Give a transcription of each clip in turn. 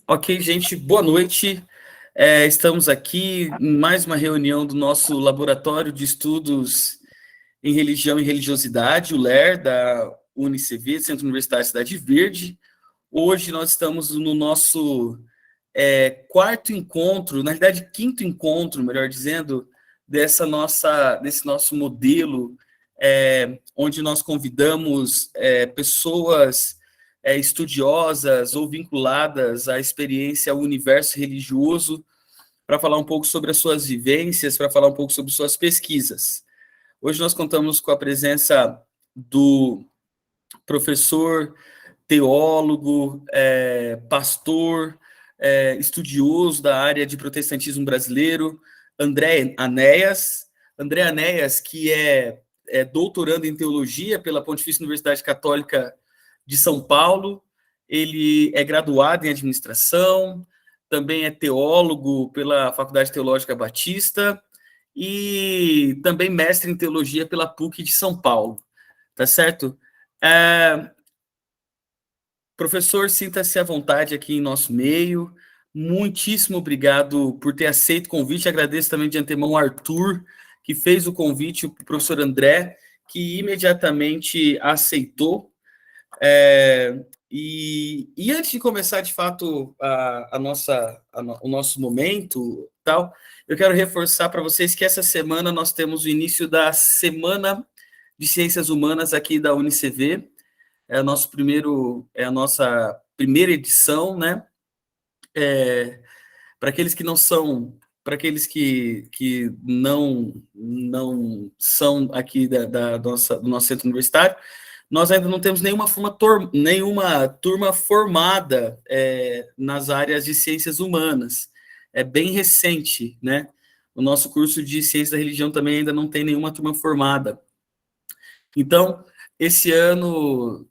Ok, gente, boa noite. Estamos aqui em mais uma reunião do nosso Laboratório de Estudos em Religião e Religiosidade, o LER, da UniCV, Centro Universitário Cidade Verde. Hoje nós estamos no nosso quarto encontro, na verdade, quinto encontro, melhor dizendo, desse nosso modelo, onde nós convidamos pessoas estudiosas ou vinculadas à experiência ao universo religioso para falar um pouco sobre as suas vivências, para falar um pouco sobre suas pesquisas. Hoje nós contamos com a presença do professor, teólogo, pastor, estudioso da área de protestantismo brasileiro, André Anéas. André Anéas, que é doutorando em teologia pela Pontifícia Universidade Católica de São Paulo, ele é graduado em administração, também é teólogo pela Faculdade Teológica Batista e também mestre em teologia pela PUC de São Paulo, tá certo? Professor, sinta-se à vontade aqui em nosso meio. Muitíssimo obrigado por ter aceito o convite. Agradeço também de antemão ao Arthur, que fez o convite, o professor André, que imediatamente aceitou. E antes de começar, de fato, o nosso momento, tal, eu quero reforçar para vocês que essa semana nós temos o início da Semana de Ciências Humanas aqui da UniCV. É a nossa primeira edição, né? Para aqueles que não são, para aqueles que não são aqui do nosso centro universitário, nós ainda não temos nenhuma turma formada nas áreas de ciências humanas. É bem recente, né? O nosso curso de ciência da religião também ainda não tem nenhuma turma formada. Então, esse ano,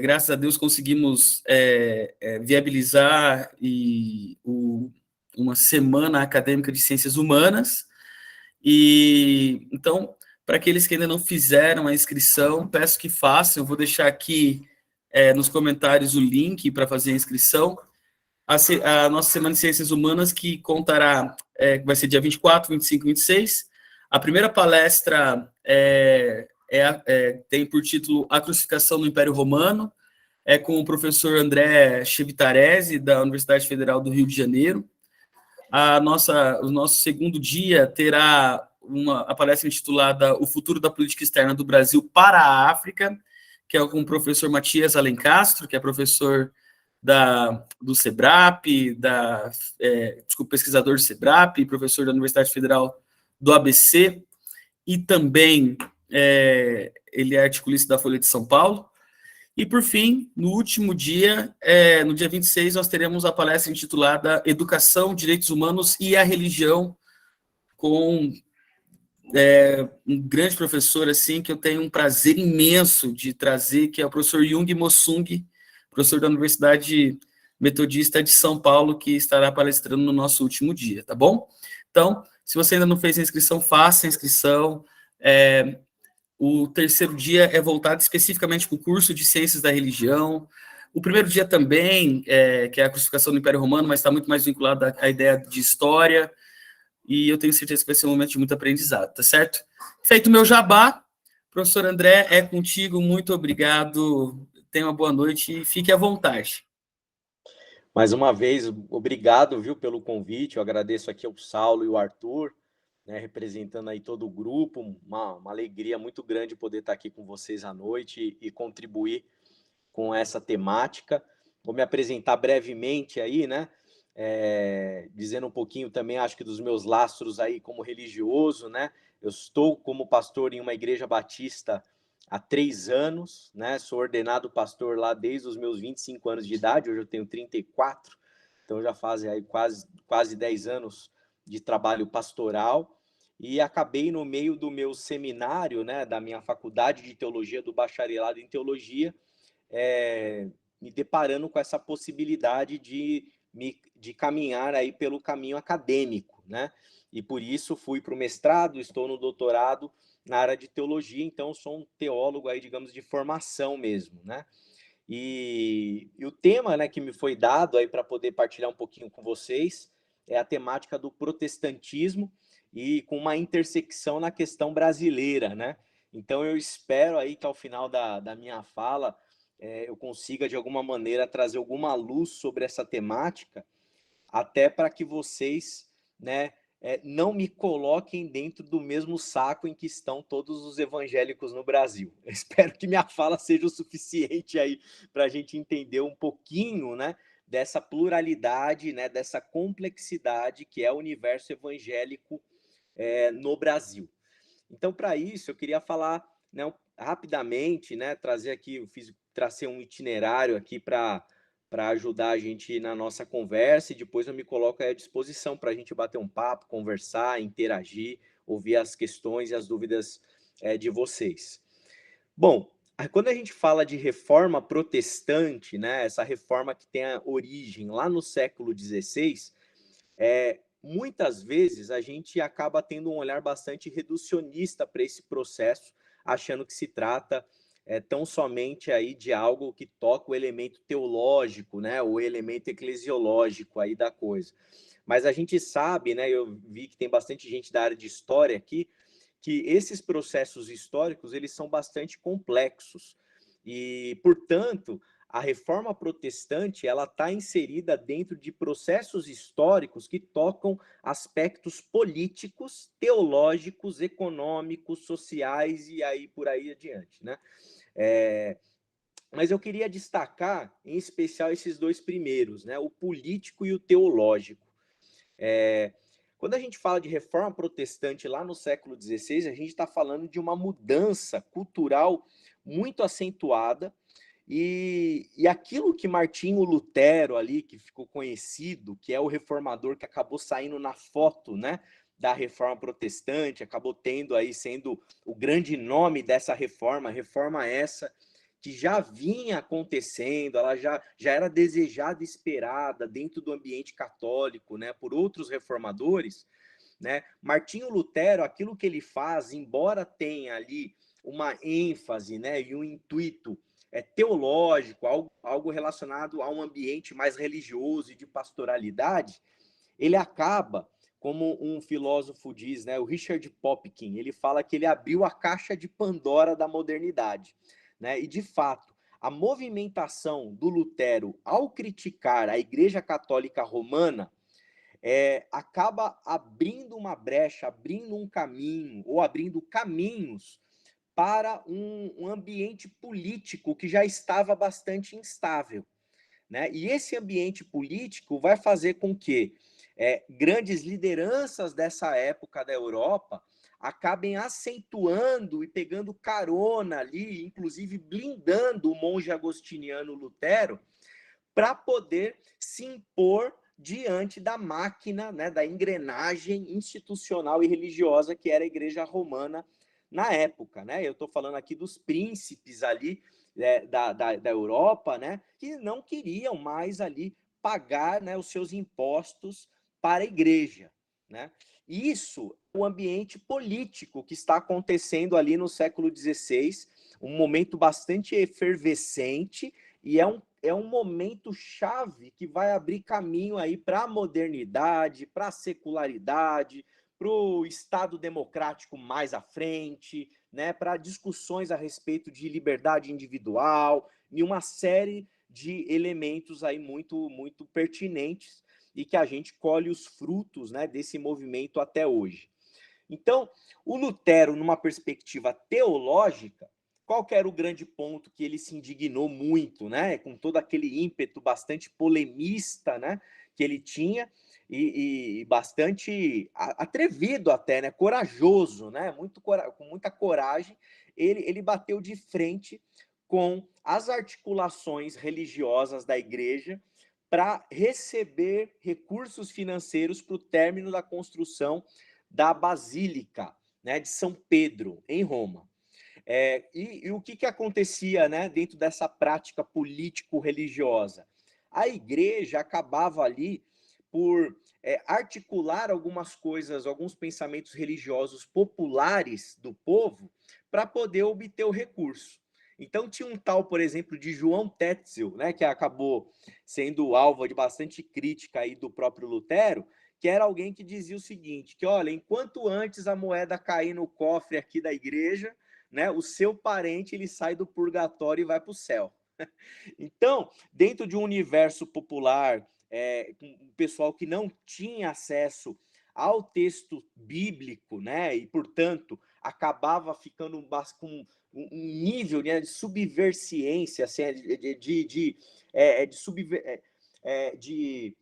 graças a Deus, conseguimos viabilizar uma semana acadêmica de ciências humanas. E então, para aqueles que ainda não fizeram a inscrição, peço que façam. Eu vou deixar aqui nos comentários o link para fazer a inscrição. A nossa Semana de Ciências Humanas, que contará, vai ser dia 24, 25 e 26. A primeira palestra tem por título A Crucificação no Império Romano, com o professor André Chevitarese, da Universidade Federal do Rio de Janeiro. O nosso segundo dia terá a palestra intitulada O Futuro da Política Externa do Brasil para a África, que é com o professor Matias Alencastro, que é professor do SEBRAP, pesquisador do SEBRAP, professor da Universidade Federal do ABC, e também ele é articulista da Folha de São Paulo. E, por fim, no último dia, no dia 26, nós teremos a palestra intitulada Educação, Direitos Humanos e a Religião, com um grande professor, assim, que eu tenho um prazer imenso de trazer, que é o professor Jung Mossung, professor da Universidade Metodista de São Paulo, que estará palestrando no nosso último dia, tá bom? Então, se você ainda não fez a inscrição, faça a inscrição. O terceiro dia é voltado especificamente para o curso de Ciências da Religião. O primeiro dia também, que é a crucificação do Império Romano, mas está muito mais vinculado à ideia de história, e eu tenho certeza que vai ser um momento de muito aprendizado, tá certo? Feito o meu jabá, professor André, é contigo, muito obrigado, tenha uma boa noite e fique à vontade. Mais uma vez, obrigado, viu, pelo convite, eu agradeço aqui ao Saulo e o Arthur, né, representando aí todo o grupo, uma alegria muito grande poder estar aqui com vocês à noite e contribuir com essa temática. Vou me apresentar brevemente aí, né, dizendo um pouquinho também, acho que dos meus lastros aí como religioso, né, eu estou como pastor em uma igreja batista há 3 anos, né, sou ordenado pastor lá desde os meus 25 anos de idade, hoje eu tenho 34, então já fazem aí quase 10 anos de trabalho pastoral, e acabei no meio do meu seminário, né, da minha faculdade de teologia, do bacharelado em teologia, me deparando com essa possibilidade de caminhar aí pelo caminho acadêmico, né? E por isso fui para o mestrado, estou no doutorado na área de teologia, então sou um teólogo aí, digamos, de formação mesmo, né? E o tema, né, que me foi dado aí para poder partilhar um pouquinho com vocês é a temática do protestantismo e com uma intersecção na questão brasileira, né? Então eu espero aí que ao final da minha fala eu consiga de alguma maneira trazer alguma luz sobre essa temática, até para que vocês, né, não me coloquem dentro do mesmo saco em que estão todos os evangélicos no Brasil. Eu espero que minha fala seja o suficiente aí para a gente entender um pouquinho, né, dessa pluralidade, né, dessa complexidade que é o universo evangélico no Brasil. Então, para isso, eu queria falar, né, rapidamente, né, trazer aqui, tracei um itinerário aqui para ajudar a gente na nossa conversa e depois eu me coloco à disposição para a gente bater um papo, conversar, interagir, ouvir as questões e as dúvidas de vocês. Bom, quando a gente fala de reforma protestante, né, essa reforma que tem a origem lá no século XVI, muitas vezes a gente acaba tendo um olhar bastante reducionista para esse processo, achando que se trata tão somente aí de algo que toca o elemento teológico, né, o elemento eclesiológico aí da coisa. Mas a gente sabe, né, eu vi que tem bastante gente da área de história aqui, que esses processos históricos eles são bastante complexos e, portanto, a reforma protestante ela está inserida dentro de processos históricos que tocam aspectos políticos, teológicos, econômicos, sociais e aí por aí adiante, né? Mas eu queria destacar, em especial, esses dois primeiros, né? O político e o teológico. Quando a gente fala de reforma protestante lá no século XVI, a gente está falando de uma mudança cultural muito acentuada e aquilo que Martinho Lutero ali, que ficou conhecido, que é o reformador que acabou saindo na foto, né, da reforma protestante, acabou tendo aí sendo o grande nome dessa reforma essa que já vinha acontecendo, ela já era desejada e esperada dentro do ambiente católico, né, por outros reformadores, né? Martinho Lutero, aquilo que ele faz, embora tenha ali uma ênfase, né, e um intuito teológico, algo relacionado a um ambiente mais religioso e de pastoralidade, ele acaba, como um filósofo diz, né, o Richard Popkin, ele fala que ele abriu a caixa de Pandora da modernidade, né? E de fato, a movimentação do Lutero ao criticar a Igreja Católica Romana acaba abrindo uma brecha, abrindo um caminho, ou abrindo caminhos para um ambiente político que já estava bastante instável, né? E esse ambiente político vai fazer com que grandes lideranças dessa época da Europa acabem acentuando e pegando carona ali, inclusive blindando o monge agostiniano Lutero, para poder se impor diante da máquina, né, da engrenagem institucional e religiosa que era a Igreja Romana na época, né? Eu estou falando aqui dos príncipes ali da Europa, né, que não queriam mais ali pagar, né, os seus impostos para a Igreja, né? Isso é o ambiente político que está acontecendo ali no século XVI, um momento bastante efervescente e é um momento chave que vai abrir caminho aí para a modernidade, para a secularidade, para o Estado democrático mais à frente, né, para discussões a respeito de liberdade individual e uma série de elementos aí muito pertinentes e que a gente colhe os frutos, né, desse movimento até hoje. Então, o Lutero, numa perspectiva teológica, qual que era o grande ponto que ele se indignou muito, né? Com todo aquele ímpeto bastante polemista, né? Que ele tinha e bastante atrevido até, né? Corajoso, né? Com muita coragem, ele bateu de frente com as articulações religiosas da igreja para receber recursos financeiros para o término da construção da Basílica, né, de São Pedro, em Roma. E o que acontecia, né, dentro dessa prática político-religiosa? A igreja acabava ali por articular algumas coisas, alguns pensamentos religiosos populares do povo para poder obter o recurso. Então tinha um tal, por exemplo, de João Tetzel, né, que acabou sendo alvo de bastante crítica aí do próprio Lutero, que era alguém que dizia o seguinte, que olha, enquanto antes a moeda cair no cofre aqui da igreja, né, o seu parente ele sai do purgatório e vai para o céu. Então, dentro de um universo popular, com um pessoal que não tinha acesso ao texto bíblico, né, e portanto acabava ficando com um nível, né, de subversiência, assim, de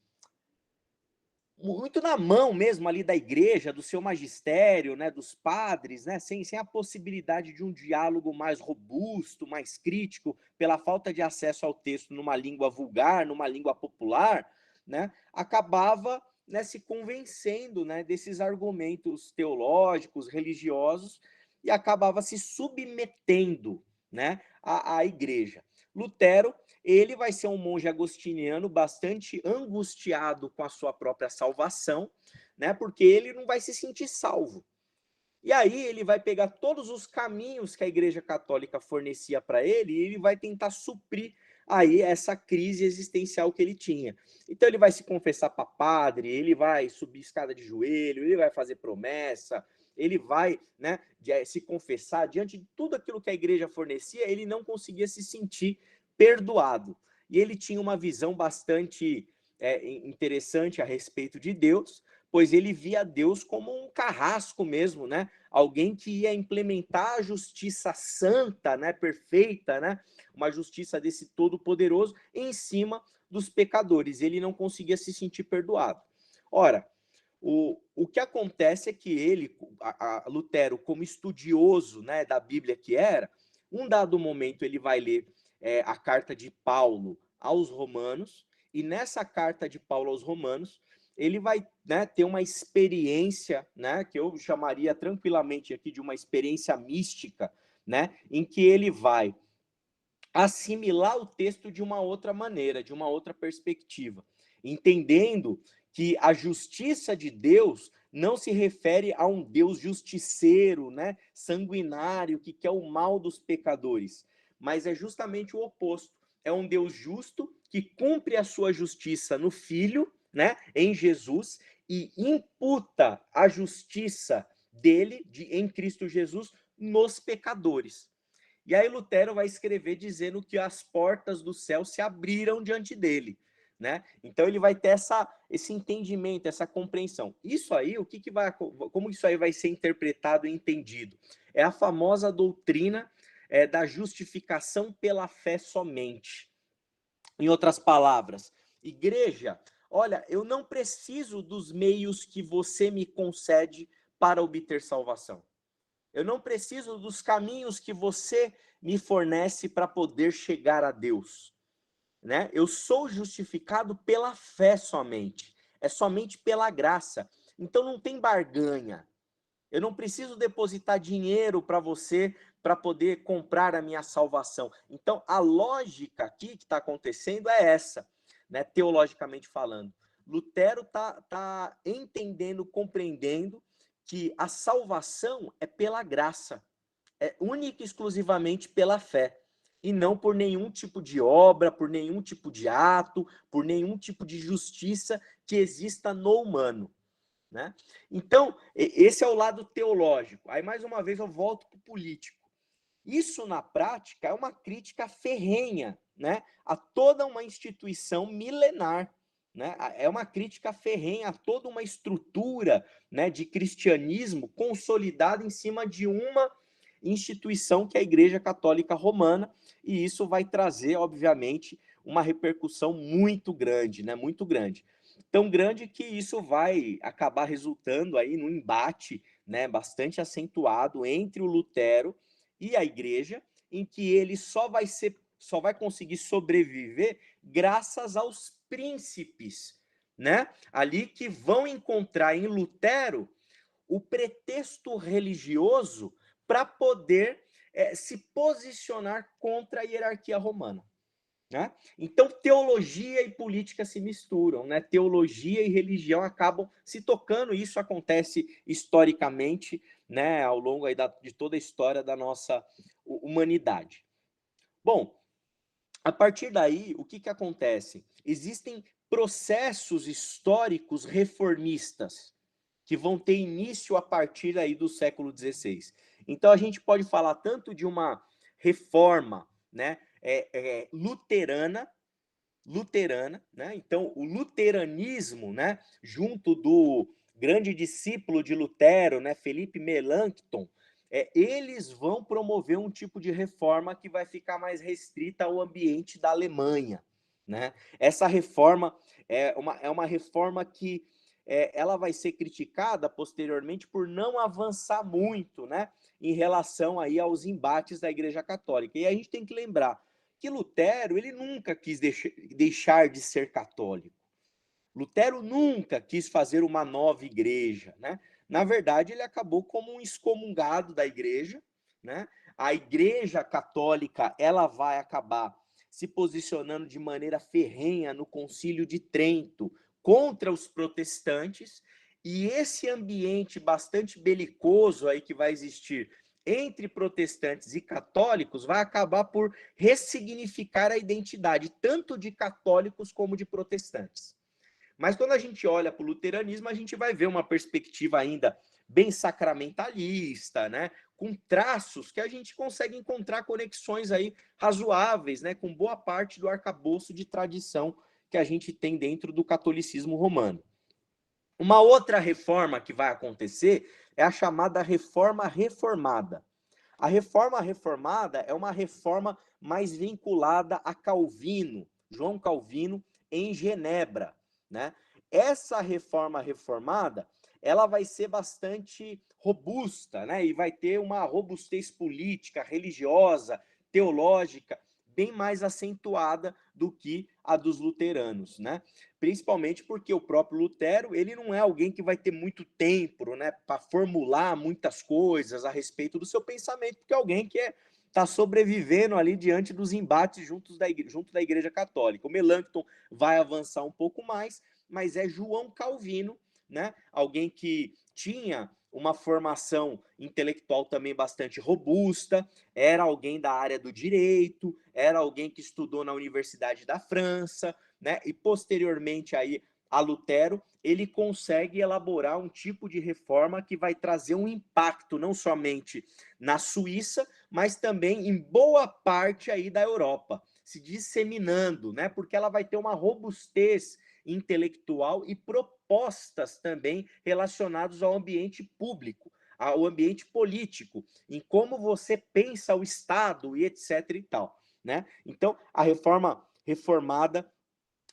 muito na mão mesmo ali da igreja, do seu magistério, né, dos padres, né, sem a possibilidade de um diálogo mais robusto, mais crítico, pela falta de acesso ao texto numa língua vulgar, numa língua popular, né, acabava, né, se convencendo, né, desses argumentos teológicos, religiosos, e acabava se submetendo, né, à igreja. Lutero, ele vai ser um monge agostiniano bastante angustiado com a sua própria salvação, né? Porque ele não vai se sentir salvo. E aí ele vai pegar todos os caminhos que a Igreja Católica fornecia para ele e ele vai tentar suprir aí essa crise existencial que ele tinha. Então ele vai se confessar para padre, ele vai subir escada de joelho, ele vai fazer promessa, ele vai, né, se confessar diante de tudo aquilo que a igreja fornecia, ele não conseguia se sentir perdoado. E ele tinha uma visão bastante interessante a respeito de Deus, pois ele via Deus como um carrasco mesmo, né? Alguém que ia implementar a justiça santa, né, perfeita, né? Uma justiça desse todo-poderoso em cima dos pecadores. Ele não conseguia se sentir perdoado. Ora, o que acontece é que ele, Lutero, como estudioso, né, da Bíblia que era, um dado momento ele vai ler a carta de Paulo aos Romanos, e nessa carta de Paulo aos Romanos, ele vai, né, ter uma experiência, né, que eu chamaria tranquilamente aqui de uma experiência mística, né, em que ele vai assimilar o texto de uma outra maneira, de uma outra perspectiva, entendendo que a justiça de Deus não se refere a um Deus justiceiro, né, sanguinário, que quer o mal dos pecadores, mas é justamente o oposto. É um Deus justo que cumpre a sua justiça no Filho, né, em Jesus, e imputa a justiça dele, em Cristo Jesus, nos pecadores. E aí Lutero vai escrever dizendo que as portas do céu se abriram diante dele, né? Então ele vai ter esse entendimento, essa compreensão. Isso aí, como isso aí vai ser interpretado e entendido? É a famosa doutrina da justificação pela fé somente. Em outras palavras, igreja, olha, eu não preciso dos meios que você me concede para obter salvação. Eu não preciso dos caminhos que você me fornece para poder chegar a Deus, né? Eu sou justificado pela fé somente. É somente pela graça. Então não tem barganha. Eu não preciso depositar dinheiro para você para poder comprar a minha salvação. Então a lógica aqui que está acontecendo é essa, né? Teologicamente falando. Lutero tá entendendo, compreendendo que a salvação é pela graça, é única e exclusivamente pela fé, e não por nenhum tipo de obra, por nenhum tipo de ato, por nenhum tipo de justiça que exista no humano, né? Então, esse é o lado teológico. Aí, mais uma vez, eu volto para o político. Isso, na prática, é uma crítica ferrenha, né, a toda uma instituição milenar, né? É uma crítica ferrenha a toda uma estrutura, né, de cristianismo consolidada em cima de uma instituição que é a Igreja Católica Romana, e isso vai trazer, obviamente, uma repercussão muito grande, né, muito grande. Tão grande que isso vai acabar resultando aí num embate, né, bastante acentuado entre o Lutero e a igreja, em que ele só vai conseguir sobreviver graças aos príncipes, né? Ali que vão encontrar em Lutero o pretexto religioso para poder se posicionar contra a hierarquia romana. Né? Então, teologia e política se misturam, né? Teologia e religião acabam se tocando, e isso acontece historicamente, né? Ao longo aí de toda a história da nossa humanidade. Bom, a partir daí, o que acontece? Existem processos históricos reformistas que vão ter início a partir aí do século XVI. Então, a gente pode falar tanto de uma reforma, né, luterana, né? Então, o luteranismo, né, junto do grande discípulo de Lutero, né, Felipe Melanchthon, eles vão promover um tipo de reforma que vai ficar mais restrita ao ambiente da Alemanha, né? Essa reforma é uma reforma que ela vai ser criticada posteriormente por não avançar muito, né, em relação aí aos embates da Igreja Católica. E a gente tem que lembrar que Lutero ele nunca quis deixar de ser católico. Lutero nunca quis fazer uma nova igreja, né? Na verdade, ele acabou como um excomungado da igreja, né? A igreja católica, ela vai acabar se posicionando de maneira ferrenha no Concílio de Trento contra os protestantes, e esse ambiente bastante belicoso aí que vai existir entre protestantes e católicos vai acabar por ressignificar a identidade tanto de católicos como de protestantes. Mas quando a gente olha para o luteranismo, a gente vai ver uma perspectiva ainda bem sacramentalista, né? Com traços que a gente consegue encontrar conexões aí razoáveis, né? Com boa parte do arcabouço de tradição que a gente tem dentro do catolicismo romano. Uma outra reforma que vai acontecer é a chamada reforma reformada. A reforma reformada é uma reforma mais vinculada a Calvino, João Calvino, em Genebra, né? Essa reforma reformada, ela vai ser bastante robusta, né? E vai ter uma robustez política, religiosa, teológica, bem mais acentuada do que a dos luteranos, né? Principalmente porque o próprio Lutero, ele não é alguém que vai ter muito tempo, né, para formular muitas coisas a respeito do seu pensamento, porque é alguém que está sobrevivendo ali diante dos embates junto da Igreja Católica. O Melanchthon vai avançar um pouco mais, mas é João Calvino, né, alguém que tinha uma formação intelectual também bastante robusta, era alguém da área do direito, era alguém que estudou na Universidade da França, né? E posteriormente aí a Lutero, ele consegue elaborar um tipo de reforma que vai trazer um impacto não somente na Suíça, mas também em boa parte aí da Europa, se disseminando, né? Porque ela vai ter uma robustez intelectual e propostas também relacionadas ao ambiente público, ao ambiente político, em como você pensa o Estado e etc e tal, né? Então, a reforma reformada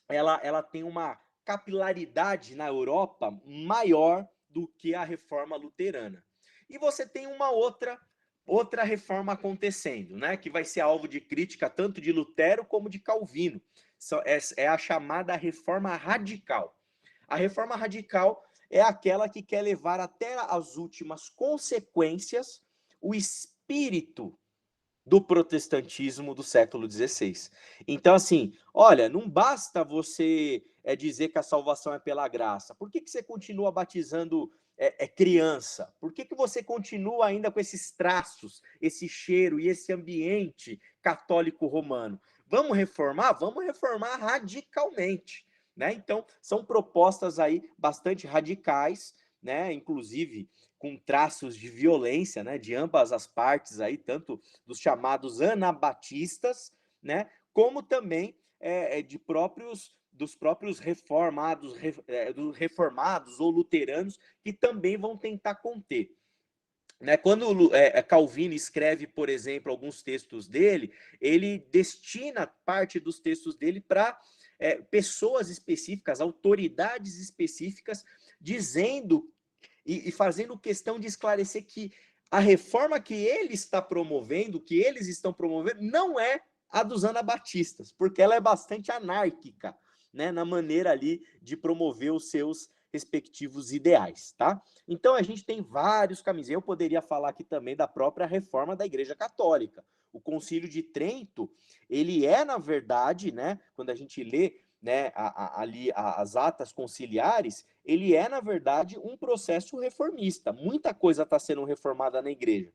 ela tem uma capilaridade na Europa maior do que a reforma luterana. E você tem uma outra reforma acontecendo, né, que vai ser alvo de crítica tanto de Lutero como de Calvino. É a chamada reforma radical. A reforma radical é aquela que quer levar até as últimas consequências o espírito do protestantismo do século XVI. Então, assim, olha, não basta você dizer que a salvação é pela graça. Por que você continua batizando criança? Por que você continua ainda com esses traços, esse cheiro e esse ambiente católico romano? Vamos reformar? Vamos reformar radicalmente. Né? Então, são propostas aí bastante radicais, né? Inclusive com traços de violência, né? De ambas as partes aí, tanto dos chamados anabatistas, né? Como também dos próprios reformados ou luteranos que também vão tentar conter. Né? Quando Calvino escreve, por exemplo, alguns textos dele, ele destina parte dos textos dele para pessoas específicas, autoridades específicas, dizendo e fazendo questão de esclarecer que a reforma que ele está promovendo, que eles estão promovendo, não é a dos anabatistas, porque ela é bastante anárquica, né, na maneira ali de promover os seus respectivos ideais, tá? Então a gente tem vários caminhos. Eu poderia falar aqui também da própria reforma da Igreja Católica. O Concílio de Trento, ele é, na verdade, né, quando a gente lê né, ali as atas conciliares, ele é, na verdade, um processo reformista. Muita coisa está sendo reformada na igreja.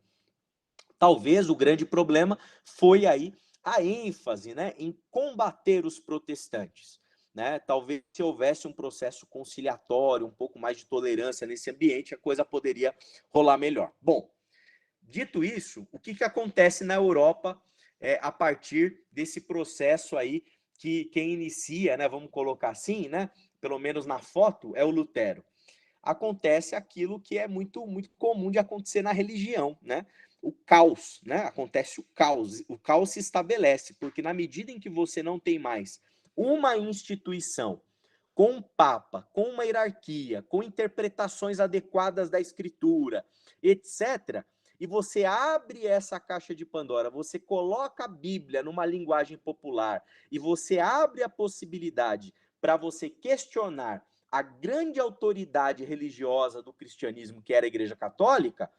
Talvez o grande problema foi aí a ênfase, né, em combater os protestantes. Né? Talvez se houvesse um processo conciliatório, um pouco mais de tolerância nesse ambiente, a coisa poderia rolar melhor. Bom, dito isso, o que acontece na Europa a partir desse processo aí que quem inicia, né, vamos colocar assim, né, pelo menos na foto, é o Lutero. Acontece aquilo que é muito, muito comum de acontecer na religião, né? O caos, né? Acontece o caos se estabelece, porque na medida em que você não tem mais uma instituição com um papa, com uma hierarquia, com interpretações adequadas da escritura, etc., e você abre essa caixa de Pandora, você coloca a Bíblia numa linguagem popular e você abre a possibilidade para você questionar a grande autoridade religiosa do cristianismo, que era a Igreja Católica,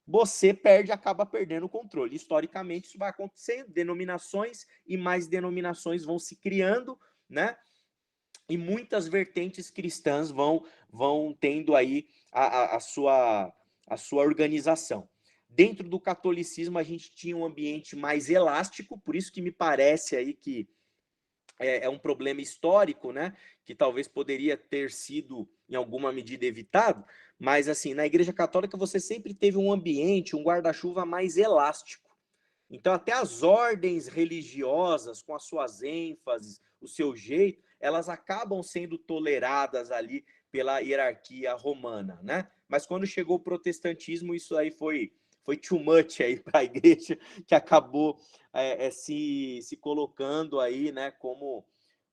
você acaba perdendo o controle. Historicamente, isso vai acontecendo, denominações e mais denominações vão se criando, né? E muitas vertentes cristãs vão tendo aí a sua organização. Dentro do catolicismo, a gente tinha um ambiente mais elástico, por isso que me parece aí que é um problema histórico, né? Que talvez poderia ter sido, em alguma medida, evitado, mas, assim, na Igreja Católica você sempre teve um ambiente, um guarda-chuva mais elástico. Então, até as ordens religiosas, com as suas ênfases, o seu jeito, elas acabam sendo toleradas ali pela hierarquia romana, né? Mas quando chegou o protestantismo, isso aí foi too much aí para a igreja, que acabou se colocando aí, né, como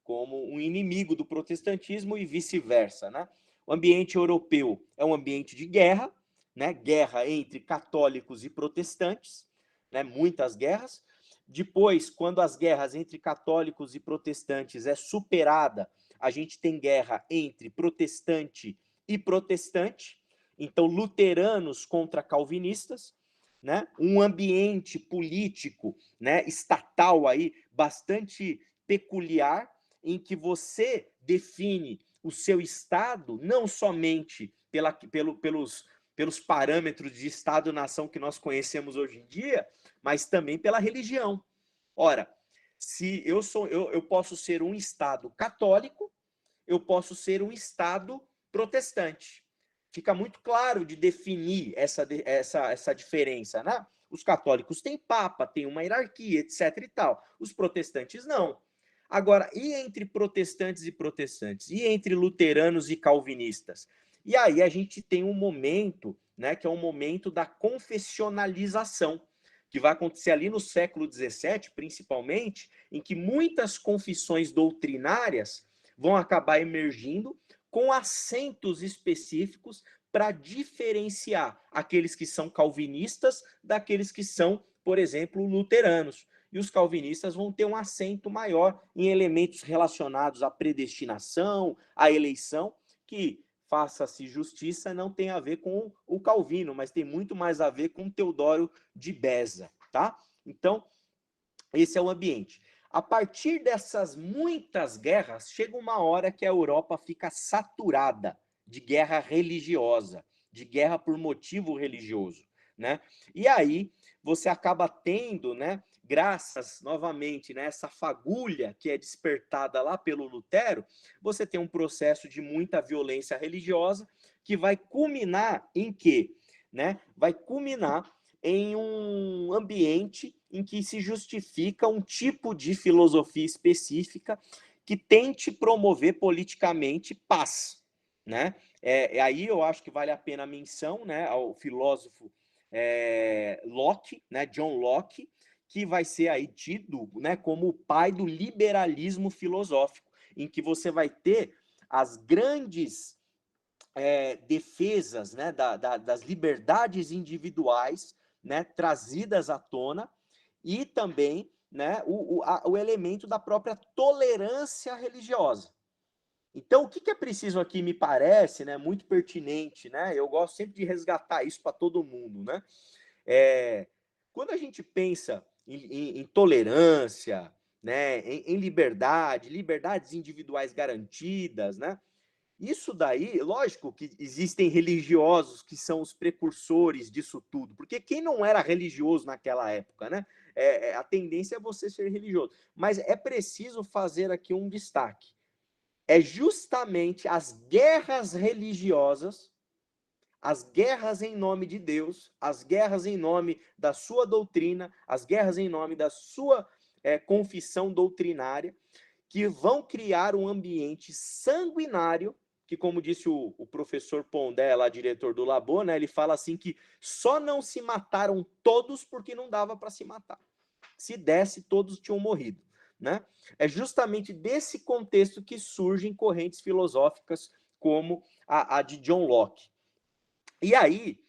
um inimigo do protestantismo e vice-versa, né? O ambiente europeu é um ambiente de guerra, né? Guerra entre católicos e protestantes, né? Muitas guerras. Depois, quando as guerras entre católicos e protestantes é superada, a gente tem guerra entre protestante e protestante. Então, luteranos contra calvinistas, né? Um ambiente político, né, estatal aí bastante peculiar, em que você define o seu Estado não somente pelos parâmetros de Estado-nação que nós conhecemos hoje em dia, mas também pela religião. Ora, se eu posso ser um Estado católico, eu posso ser um Estado protestante. Fica muito claro de definir essa diferença, né? Os católicos têm papa, têm uma hierarquia, etc. e tal. Os protestantes não. Agora, e entre protestantes e protestantes? E entre luteranos e calvinistas? E aí a gente tem um momento, né, que é um momento da confessionalização, que vai acontecer ali no século XVII, principalmente, em que muitas confissões doutrinárias vão acabar emergindo com acentos específicos para diferenciar aqueles que são calvinistas daqueles que são, por exemplo, luteranos. E os calvinistas vão ter um acento maior em elementos relacionados à predestinação, à eleição, que, faça-se justiça, não tem a ver com o Calvino, mas tem muito mais a ver com Teodoro de Beza, tá? Então, esse é o ambiente. A partir dessas muitas guerras, chega uma hora que a Europa fica saturada de guerra religiosa, de guerra por motivo religioso, né? E aí você acaba tendo, né, graças novamente nessa fagulha que é despertada lá pelo Lutero, você tem um processo de muita violência religiosa que vai culminar em quê? Né? Vai culminar em um ambiente em que se justifica um tipo de filosofia específica que tente promover politicamente paz, né? Aí eu acho que vale a pena a menção, né, ao filósofo Locke, né, John Locke, que vai ser aí tido, né, como o pai do liberalismo filosófico, em que você vai ter as grandes defesas, né, das liberdades individuais, né, trazidas à tona, e também, né, o elemento da própria tolerância religiosa. Então, o que é preciso aqui, me parece, né, muito pertinente, né? Eu gosto sempre de resgatar isso para todo mundo, né? Quando a gente pensa em tolerância, né, em liberdade, liberdades individuais garantidas, né? Isso daí, lógico que existem religiosos que são os precursores disso tudo, porque quem não era religioso naquela época, né? a tendência é você ser religioso. Mas é preciso fazer aqui um destaque. É justamente as guerras religiosas, as guerras em nome de Deus, as guerras em nome da sua doutrina, as guerras em nome da sua confissão doutrinária, que vão criar um ambiente sanguinário, que, como disse o professor Pondé, lá, diretor do Labo, né, ele fala assim que só não se mataram todos porque não dava para se matar. Se desse, todos tinham morrido. Né? É justamente desse contexto que surgem correntes filosóficas como a de John Locke. E aí,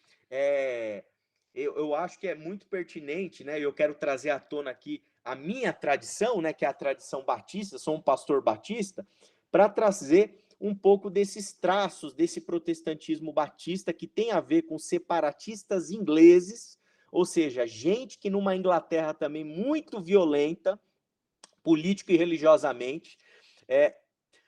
eu acho que é muito pertinente, né? Eu quero trazer à tona aqui a minha tradição, né? Que é a tradição batista, sou um pastor batista, para trazer um pouco desses traços desse protestantismo batista que tem a ver com separatistas ingleses, ou seja, gente que numa Inglaterra também muito violenta, político e religiosamente,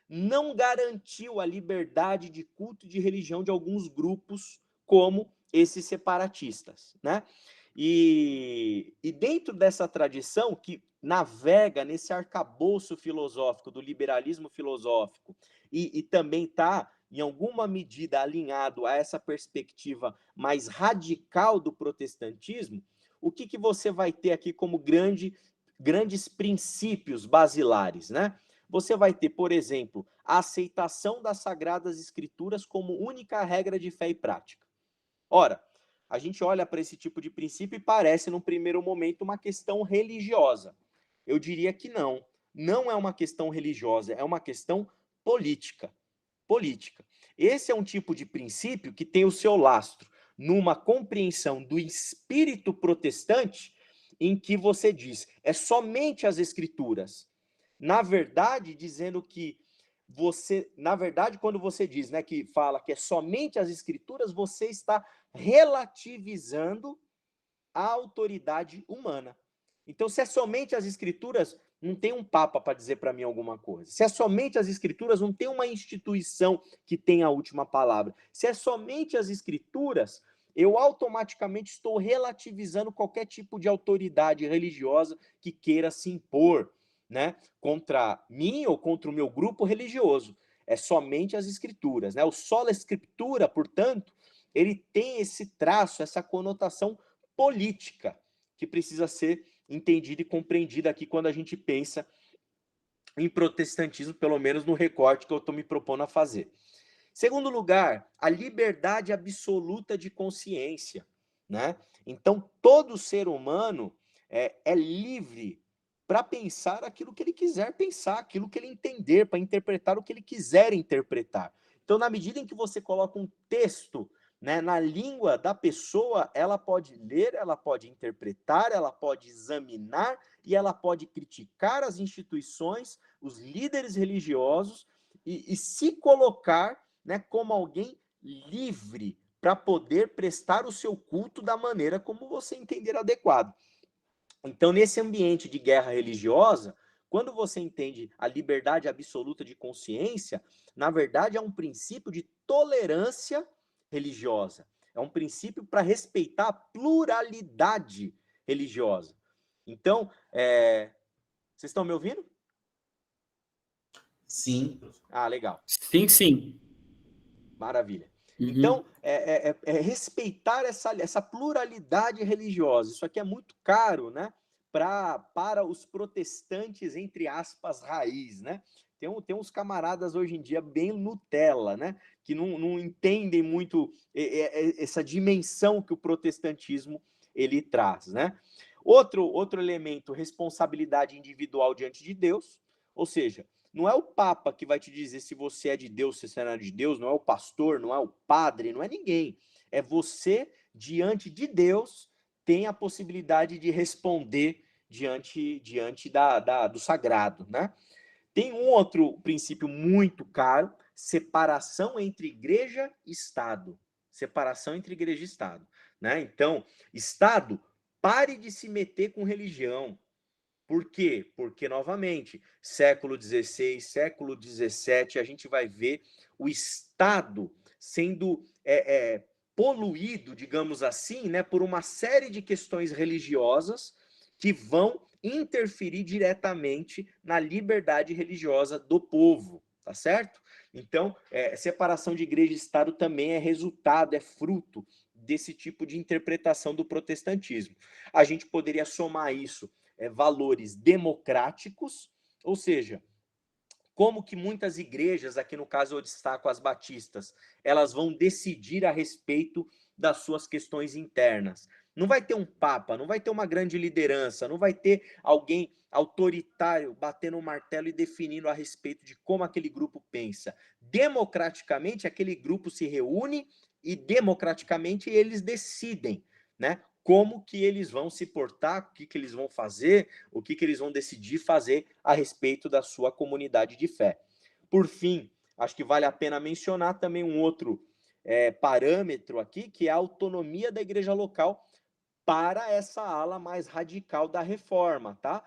não garantiu a liberdade de culto e de religião de alguns grupos, como esses separatistas, né? E dentro dessa tradição que navega nesse arcabouço filosófico do liberalismo filosófico e também está, em alguma medida, alinhado a essa perspectiva mais radical do protestantismo, o que você vai ter aqui como grandes princípios basilares, né? Você vai ter, por exemplo, a aceitação das Sagradas Escrituras como única regra de fé e prática. Ora, a gente olha para esse tipo de princípio e parece, num primeiro momento, uma questão religiosa. Eu diria que não. Não é uma questão religiosa, é uma questão política. Política. Esse é um tipo de princípio que tem o seu lastro numa compreensão do espírito protestante, em que você diz, é somente as Escrituras. Na verdade, dizendo que quando você diz, né, que fala que é somente as Escrituras, você está relativizando a autoridade humana. Então, se é somente as Escrituras, não tem um papa para dizer para mim alguma coisa. Se é somente as Escrituras, não tem uma instituição que tenha a última palavra. Se é somente as Escrituras, eu automaticamente estou relativizando qualquer tipo de autoridade religiosa que queira se impor, né, contra mim ou contra o meu grupo religioso. É somente as Escrituras, né? O sola Escritura, portanto, ele tem esse traço, essa conotação política que precisa ser entendida e compreendida aqui quando a gente pensa em protestantismo, pelo menos no recorte que eu estou me propondo a fazer. Segundo lugar, a liberdade absoluta de consciência, né? Então, todo ser humano é livre para pensar aquilo que ele quiser pensar, aquilo que ele entender, para interpretar o que ele quiser interpretar. Então, na medida em que você coloca um texto, né, na língua da pessoa, ela pode ler, ela pode interpretar, ela pode examinar e ela pode criticar as instituições, os líderes religiosos e se colocar, né, como alguém livre para poder prestar o seu culto da maneira como você entender adequado. Então, nesse ambiente de guerra religiosa, quando você entende a liberdade absoluta de consciência, na verdade é um princípio de tolerância religiosa. É um princípio para respeitar a pluralidade religiosa. Então, vocês estão me ouvindo? Sim. Ah, legal. Sim, sim. Maravilha. Uhum. Então, respeitar essa pluralidade religiosa. Isso aqui é muito caro, né? Para os protestantes, entre aspas, raiz, né? Tem uns camaradas hoje em dia bem Nutella, né? Que não entendem muito essa dimensão que o protestantismo ele traz, né? Outro elemento, responsabilidade individual diante de Deus, ou seja, não é o Papa que vai te dizer se você é de Deus, se você não é de Deus, não é o pastor, não é o padre, não é ninguém. É você, diante de Deus, tem a possibilidade de responder diante do sagrado, né? Tem um outro princípio muito caro, separação entre igreja e Estado. Separação entre igreja e Estado, né? Então, Estado, pare de se meter com religião. Por quê? Porque, novamente, século XVI, século XVII, a gente vai ver o Estado sendo poluído, digamos assim, né, por uma série de questões religiosas que vão interferir diretamente na liberdade religiosa do povo, tá certo? Então, separação de igreja e Estado também é resultado, é fruto desse tipo de interpretação do protestantismo. A gente poderia somar isso, valores democráticos, ou seja, como que muitas igrejas, aqui no caso eu destaco as batistas, elas vão decidir a respeito das suas questões internas. Não vai ter um papa, não vai ter uma grande liderança, não vai ter alguém autoritário batendo um martelo e definindo a respeito de como aquele grupo pensa. Democraticamente, aquele grupo se reúne e democraticamente eles decidem, né? Como que eles vão se portar, o que que eles vão fazer, o que que eles vão decidir fazer a respeito da sua comunidade de fé. Por fim, acho que vale a pena mencionar também um outro parâmetro aqui, que é a autonomia da igreja local para essa ala mais radical da reforma, tá?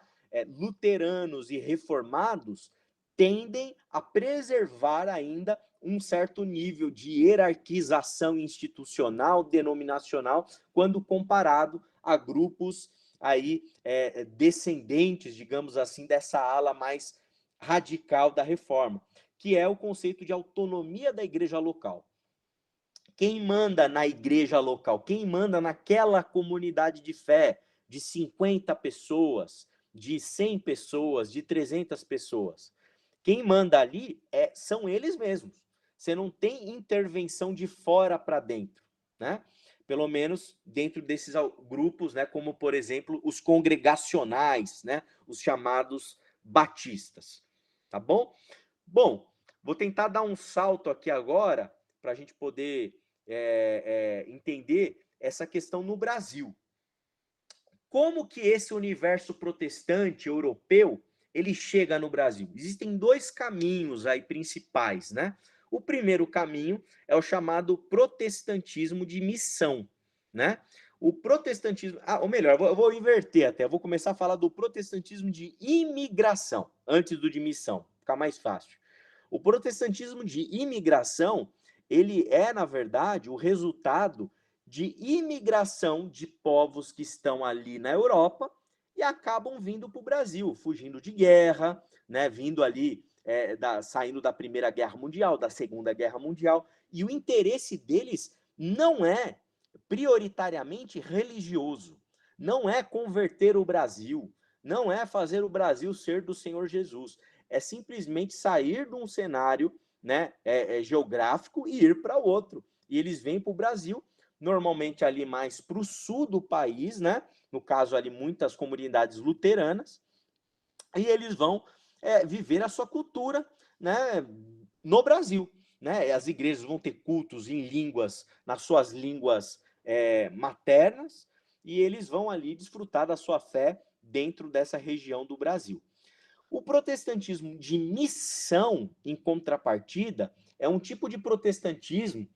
Luteranos e reformados tendem a preservar ainda um certo nível de hierarquização institucional, denominacional, quando comparado a grupos aí descendentes, digamos assim, dessa ala mais radical da reforma, que é o conceito de autonomia da igreja local. Quem manda na igreja local, quem manda naquela comunidade de fé de 50 pessoas, de 100 pessoas, de 300 pessoas, quem manda ali são eles mesmos. Você não tem intervenção de fora para dentro, né? Pelo menos dentro desses grupos, né? Como, por exemplo, os congregacionais, né? Os chamados batistas, tá bom? Bom, vou tentar dar um salto aqui agora para a gente poder entender essa questão no Brasil. Como que esse universo protestante europeu ele chega no Brasil? Existem dois caminhos aí principais, né? O primeiro caminho é o chamado protestantismo de missão, né? O protestantismo, ou melhor, eu vou inverter até, eu vou começar a falar do protestantismo de imigração, antes do de missão, ficar mais fácil. O protestantismo de imigração, ele é, na verdade, o resultado de imigração de povos que estão ali na Europa e acabam vindo para o Brasil, fugindo de guerra, né, vindo ali, saindo da Primeira Guerra Mundial, da Segunda Guerra Mundial, e o interesse deles não é prioritariamente religioso, não é converter o Brasil, não é fazer o Brasil ser do Senhor Jesus, é simplesmente sair de um cenário, né, geográfico e ir para outro. E eles vêm para o Brasil, normalmente ali mais para o sul do país, né? No caso ali muitas comunidades luteranas, e eles vão viver a sua cultura, né, no Brasil, né? As igrejas vão ter cultos em línguas, nas suas línguas maternas, e eles vão ali desfrutar da sua fé dentro dessa região do Brasil. O protestantismo de missão, em contrapartida, é um tipo de protestantismo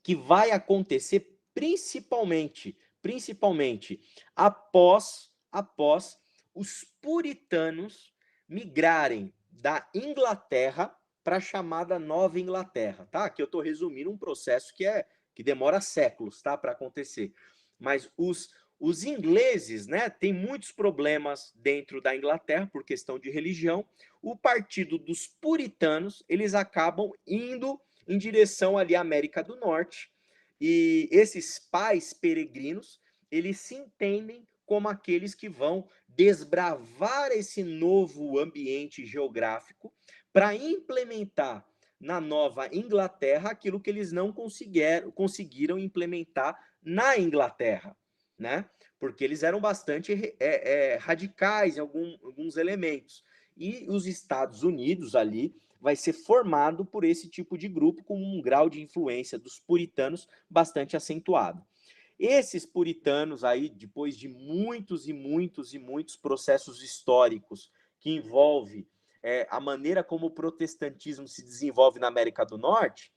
que vai acontecer principalmente após os puritanos migrarem da Inglaterra para a chamada Nova Inglaterra, tá? Aqui eu estou resumindo um processo que demora séculos, tá, para acontecer. Mas os ingleses, né, têm muitos problemas dentro da Inglaterra por questão de religião. O partido dos puritanos, eles acabam indo em direção ali à América do Norte. E esses pais peregrinos, eles se entendem como aqueles que vão desbravar esse novo ambiente geográfico para implementar na Nova Inglaterra aquilo que eles não conseguiram implementar na Inglaterra, né? Porque eles eram bastante radicais em alguns elementos. E os Estados Unidos ali vai ser formado por esse tipo de grupo com um grau de influência dos puritanos bastante acentuado. Esses puritanos aí, depois de muitos e muitos e muitos processos históricos que envolve a maneira como o protestantismo se desenvolve na América do Norte,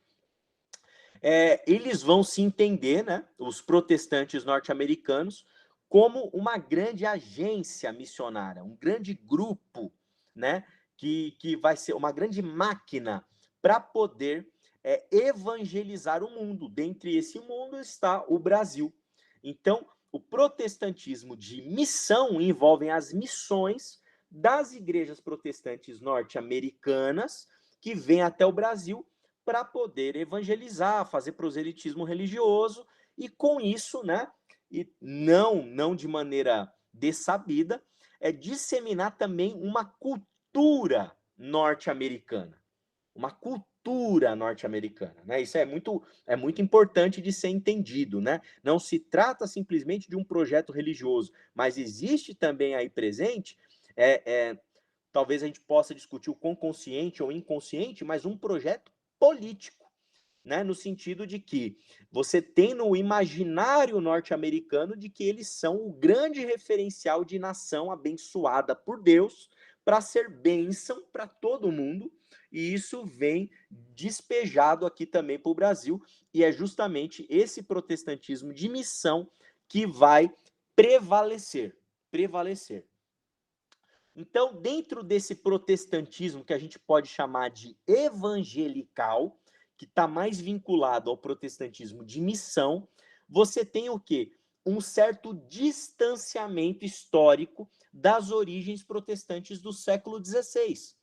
eles vão se entender, né, os protestantes norte-americanos, como uma grande agência missionária, um grande grupo, né, que vai ser uma grande máquina para poder evangelizar o mundo. Dentre esse mundo está o Brasil. Então, o protestantismo de missão envolve as missões das igrejas protestantes norte-americanas que vêm até o Brasil para poder evangelizar, fazer proselitismo religioso e com isso, né, e não de maneira dessabida, disseminar também uma cultura norte-americana, uma cultura norte-americana, né? Isso é muito importante de ser entendido, né? Não se trata simplesmente de um projeto religioso, mas existe também aí presente, talvez a gente possa discutir o quão consciente ou inconsciente, mas um projeto político, né? No sentido de que você tem no imaginário norte-americano de que eles são o grande referencial de nação abençoada por Deus para ser bênção para todo mundo, e isso vem despejado aqui também para o Brasil, e é justamente esse protestantismo de missão que vai prevalecer. Então, dentro desse protestantismo que a gente pode chamar de evangelical, que está mais vinculado ao protestantismo de missão, você tem o quê? Um certo distanciamento histórico das origens protestantes do século XVI.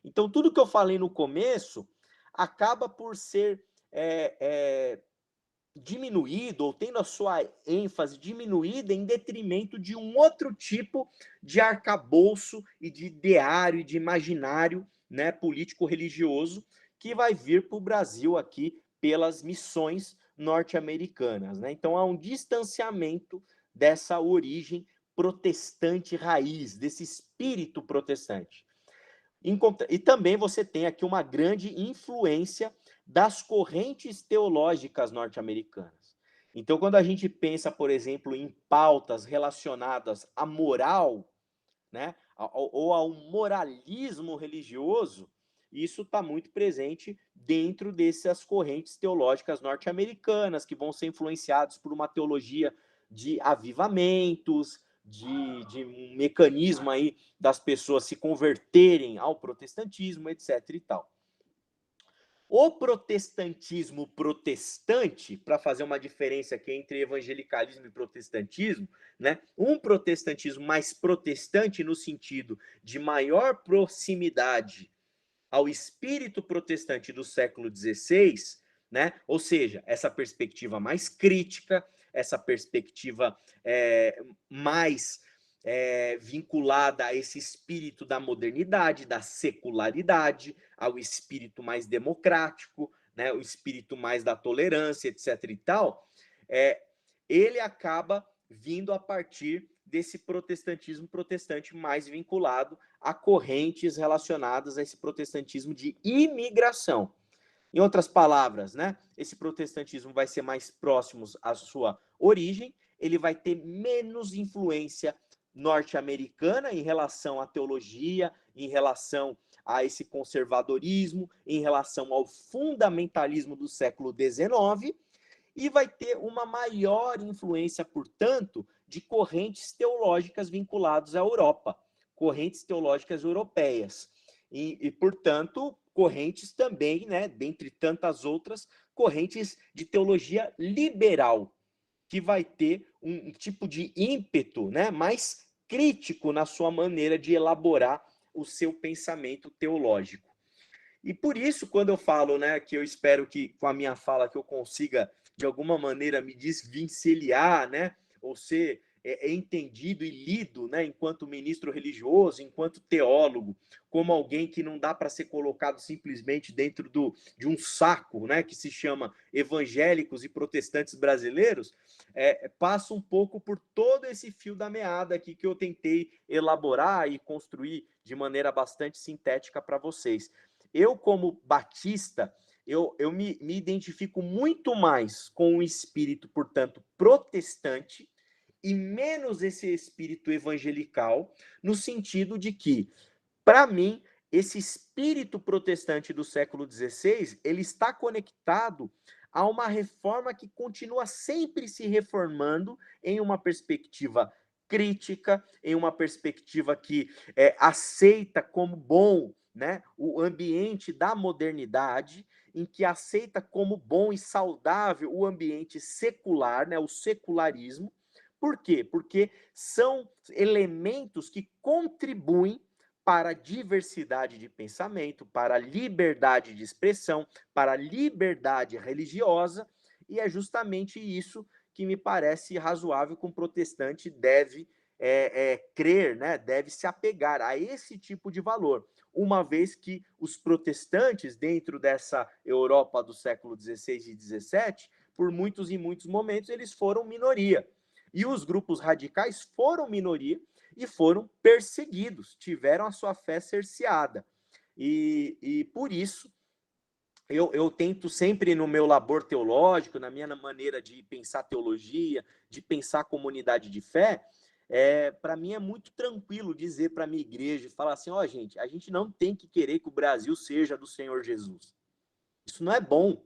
Então, tudo que eu falei no começo acaba por ser diminuído ou tendo a sua ênfase diminuída em detrimento de um outro tipo de arcabouço e de ideário e de imaginário, né, político-religioso que vai vir para o Brasil aqui pelas missões norte-americanas, né? Então há um distanciamento dessa origem protestante raiz, desse espírito protestante. E também você tem aqui uma grande influência das correntes teológicas norte-americanas. Então, quando a gente pensa, por exemplo, em pautas relacionadas à moral, né, ou a um moralismo religioso, isso está muito presente dentro dessas correntes teológicas norte-americanas, que vão ser influenciados por uma teologia de avivamentos, de um mecanismo aí das pessoas se converterem ao protestantismo, etc. e tal. O protestantismo protestante, para fazer uma diferença aqui entre evangelicalismo e protestantismo, né? Um protestantismo mais protestante no sentido de maior proximidade ao espírito protestante do século XVI, né? Ou seja, essa perspectiva mais crítica, essa perspectiva mais vinculada a esse espírito da modernidade, da secularidade, ao espírito mais democrático, né? O espírito mais da tolerância, etc. e tal, ele acaba vindo a partir desse protestantismo protestante mais vinculado a correntes relacionadas a esse protestantismo de imigração. Em outras palavras, né, esse protestantismo vai ser mais próximo à sua origem, ele vai ter menos influência norte-americana em relação à teologia, em relação a esse conservadorismo, em relação ao fundamentalismo do século XIX, e vai ter uma maior influência, portanto, de correntes teológicas vinculadas à Europa, correntes teológicas europeias. Portanto, correntes também, né, dentre tantas outras, correntes de teologia liberal, que vai ter um tipo de ímpeto, né, mais crítico na sua maneira de elaborar o seu pensamento teológico. E por isso, quando eu falo, né, que eu espero que com a minha fala que eu consiga de alguma maneira me desvencilhar, né, ou ser entendido e lido, né, enquanto ministro religioso, enquanto teólogo, como alguém que não dá para ser colocado simplesmente dentro de um saco, né, que se chama evangélicos e protestantes brasileiros, passa um pouco por todo esse fio da meada aqui que eu tentei elaborar e construir de maneira bastante sintética para vocês. Eu, como batista, eu me identifico muito mais com o espírito, portanto, protestante, e menos esse espírito evangelical, no sentido de que, para mim, esse espírito protestante do século XVI, ele está conectado a uma reforma que continua sempre se reformando em uma perspectiva crítica, em uma perspectiva que aceita como bom, né, o ambiente da modernidade, em que aceita como bom e saudável o ambiente secular, né, o secularismo, Por quê? Porque são elementos que contribuem para a diversidade de pensamento, para a liberdade de expressão, para a liberdade religiosa, e é justamente isso que me parece razoável que um protestante deve crer, né? Deve se apegar a esse tipo de valor, uma vez que os protestantes, dentro dessa Europa do século XVI e XVII, por muitos e muitos momentos, eles foram minoria. E os grupos radicais foram minoria e foram perseguidos, tiveram a sua fé cerceada. E por isso, eu tento sempre no meu labor teológico, na minha maneira de pensar teologia, de pensar comunidade de fé, para mim é muito tranquilo dizer para a minha igreja, falar assim, ó, gente, a gente não tem que querer que o Brasil seja do Senhor Jesus. Isso não é bom.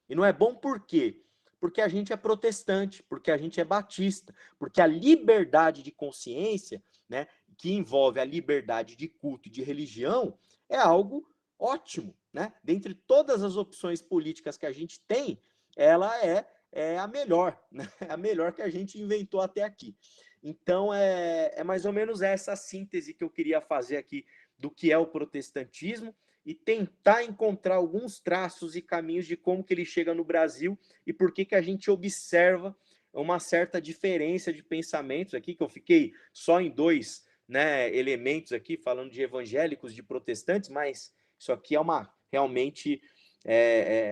E não é bom por quê? Porque a gente é protestante, porque a gente é batista, porque a liberdade de consciência, né, que envolve a liberdade de culto e de religião, é algo ótimo, né? Dentre todas as opções políticas que a gente tem, ela é a melhor, né? É a melhor que a gente inventou até aqui. Então, é mais ou menos essa síntese que eu queria fazer aqui do que é o protestantismo e tentar encontrar alguns traços e caminhos de como que ele chega no Brasil e por que que a gente observa uma certa diferença de pensamentos aqui, que eu fiquei só em dois, né, elementos aqui, falando de evangélicos, de protestantes, mas isso aqui realmente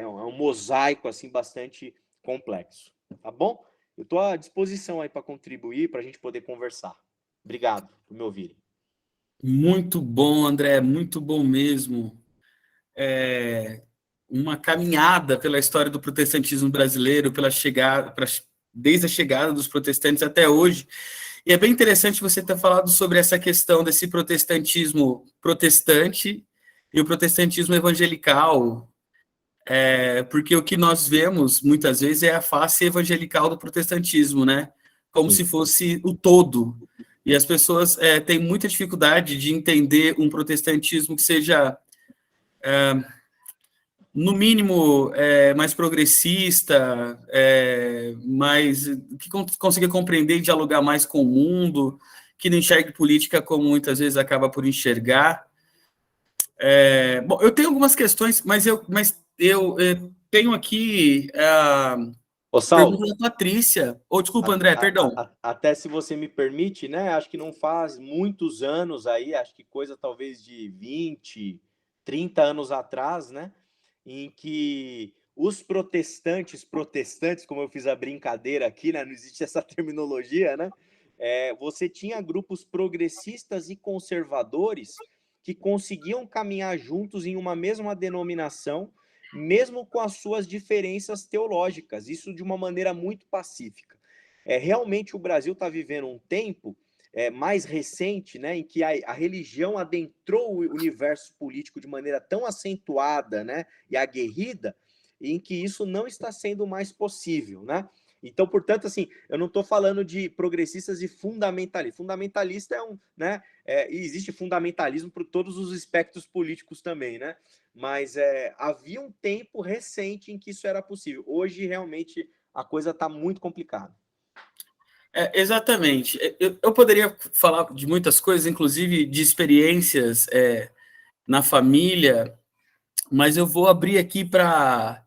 um mosaico assim bastante complexo, tá bom? Eu estou à disposição aí para contribuir, para a gente poder conversar. Obrigado por me ouvirem. Muito bom, André, muito bom mesmo. Uma caminhada pela história do protestantismo brasileiro, desde a chegada dos protestantes até hoje. E é bem interessante você ter falado sobre essa questão desse protestantismo protestante e o protestantismo evangelical, porque o que nós vemos muitas vezes é a face evangelical do protestantismo, né? Como Sim. se fosse o todo. E as pessoas têm muita dificuldade de entender um protestantismo que seja, no mínimo, mais progressista, que consiga compreender e dialogar mais com o mundo, que não enxergue política como muitas vezes acaba por enxergar. Bom, eu tenho algumas questões, mas eu tenho aqui a Ô, pergunta Saulo, da Patrícia. Desculpa, André, perdão. até se você me permite, né? Acho que não faz muitos anos aí, acho que coisa talvez de 20, 30 anos atrás, né? Em que os protestantes, como eu fiz a brincadeira aqui, né? Não existe essa terminologia, né? Você tinha grupos progressistas e conservadores que conseguiam caminhar juntos em uma mesma denominação, mesmo com as suas diferenças teológicas, isso de uma maneira muito pacífica. Realmente o Brasil está vivendo um tempo mais recente, né, em que a religião adentrou o universo político de maneira tão acentuada, né, e aguerrida, em que isso não está sendo mais possível, né? Então, portanto, assim, eu não estou falando de progressistas e fundamentalistas. Fundamentalista né? Existe fundamentalismo para todos os espectros políticos também, né? Mas havia um tempo recente em que isso era possível. Hoje, realmente, a coisa está muito complicada. Exatamente. Eu poderia falar de muitas coisas, inclusive de experiências na família, mas eu vou abrir aqui para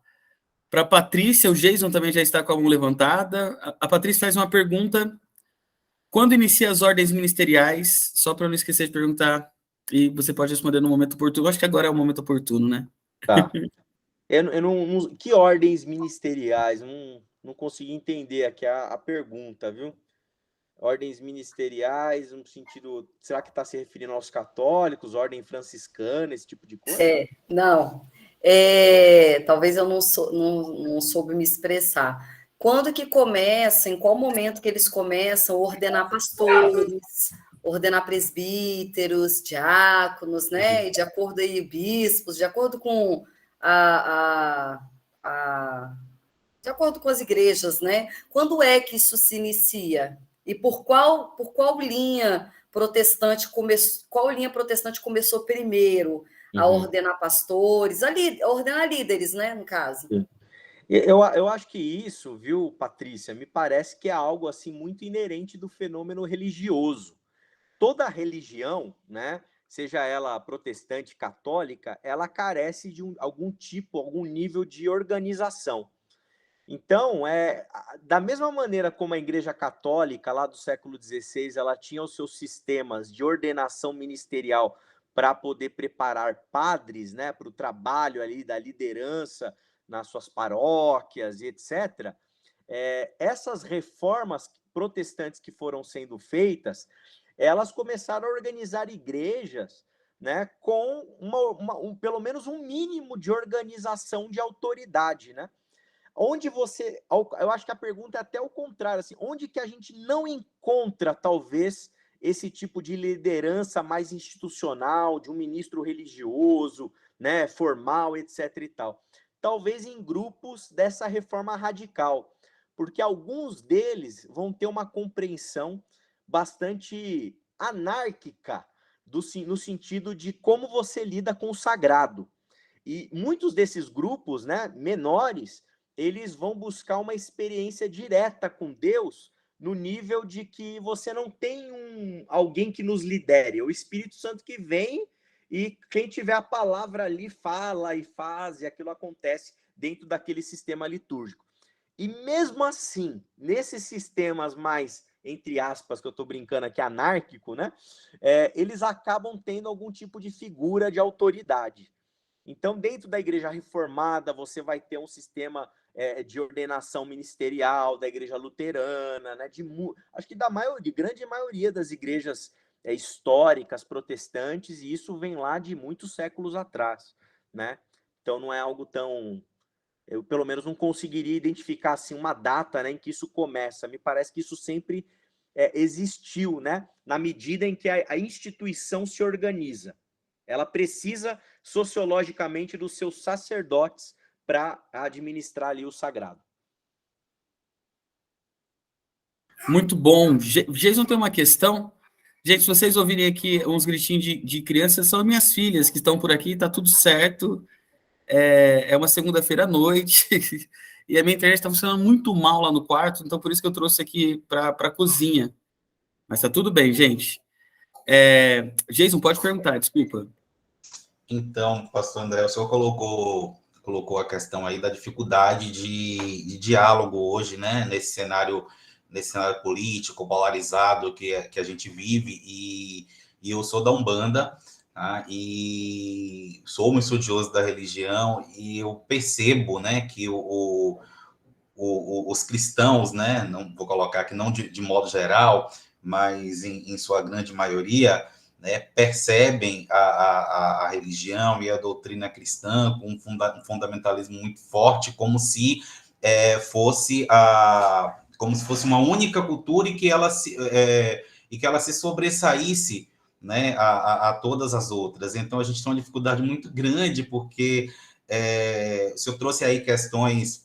a Patrícia. O Jason também já está com a mão levantada. A Patrícia faz uma pergunta. Quando inicia as ordens ministeriais? Só para não esquecer de perguntar, e você pode responder no momento oportuno. Acho que agora é o momento oportuno, né? Tá. Eu não, que ordens ministeriais? Não consegui entender aqui a pergunta, viu? Ordens ministeriais, no sentido, será que está se referindo aos católicos, ordem franciscana, esse tipo de coisa? Não. Talvez eu não soube me expressar. Quando que começa, em qual momento que eles começam a ordenar pastores, ordenar presbíteros, diáconos, né? E de acordo aí, bispos, de acordo com de acordo com as igrejas, né? Quando é que isso se inicia? E por qual linha protestante começou primeiro a ordenar pastores, a ordenar líderes, né, no caso? Eu acho que isso, viu, Patrícia, me parece que é algo assim muito inerente do fenômeno religioso. Toda religião, né, seja ela protestante, católica, ela carece de algum tipo, algum nível de organização. Então, da mesma maneira como a Igreja Católica, lá do século XVI, ela tinha os seus sistemas de ordenação ministerial para poder preparar padres, né, para o trabalho ali da liderança nas suas paróquias e etc., essas reformas protestantes que foram sendo feitas, elas começaram a organizar igrejas, né, com pelo menos um mínimo de organização de autoridade, né? Onde você, eu acho que a pergunta é até o contrário, assim, onde que a gente não encontra, talvez, esse tipo de liderança mais institucional, de um ministro religioso, né, formal, etc e tal? Talvez em grupos dessa reforma radical, porque alguns deles vão ter uma compreensão bastante anárquica, no sentido de como você lida com o sagrado. E muitos desses grupos, né, menores, eles vão buscar uma experiência direta com Deus, no nível de que você não tem alguém que nos lidere, é o Espírito Santo que vem e quem tiver a palavra ali fala e faz, e aquilo acontece dentro daquele sistema litúrgico. E mesmo assim, nesses sistemas mais, entre aspas, que eu estou brincando aqui, anárquico, né, eles acabam tendo algum tipo de figura de autoridade. Então, dentro da igreja reformada, você vai ter um sistema de ordenação ministerial da igreja luterana, né? Acho que de grande maioria das igrejas históricas protestantes, e isso vem lá de muitos séculos atrás, né? Então, não é algo tão... Eu, pelo menos, não conseguiria identificar assim, uma data, né, em que isso começa. Me parece que isso sempre existiu, né? Na medida em que a instituição se organiza. Ela precisa, sociologicamente, dos seus sacerdotes para administrar ali o sagrado. Muito bom. Jason tem uma questão. Gente, se vocês ouvirem aqui uns gritinhos de crianças, são minhas filhas que estão por aqui, tá tudo certo. É uma segunda-feira à noite e a minha internet está funcionando muito mal lá no quarto, então por isso que eu trouxe aqui para a cozinha. Mas tá tudo bem, gente. Jason, pode perguntar, desculpa. Então, pastor André, o senhor colocou a questão aí da dificuldade de diálogo hoje, né, nesse cenário político polarizado que a gente vive, e eu sou da Umbanda, tá? E sou um estudioso da religião, e eu percebo, né, que os cristãos, né, não vou colocar aqui não de modo geral, mas em sua grande maioria, né, percebem a religião e a doutrina cristã com um fundamentalismo muito forte, como se fosse uma única cultura e que ela se sobressaísse, né, a todas as outras. Então, a gente tem uma dificuldade muito grande, porque o senhor trouxe aí questões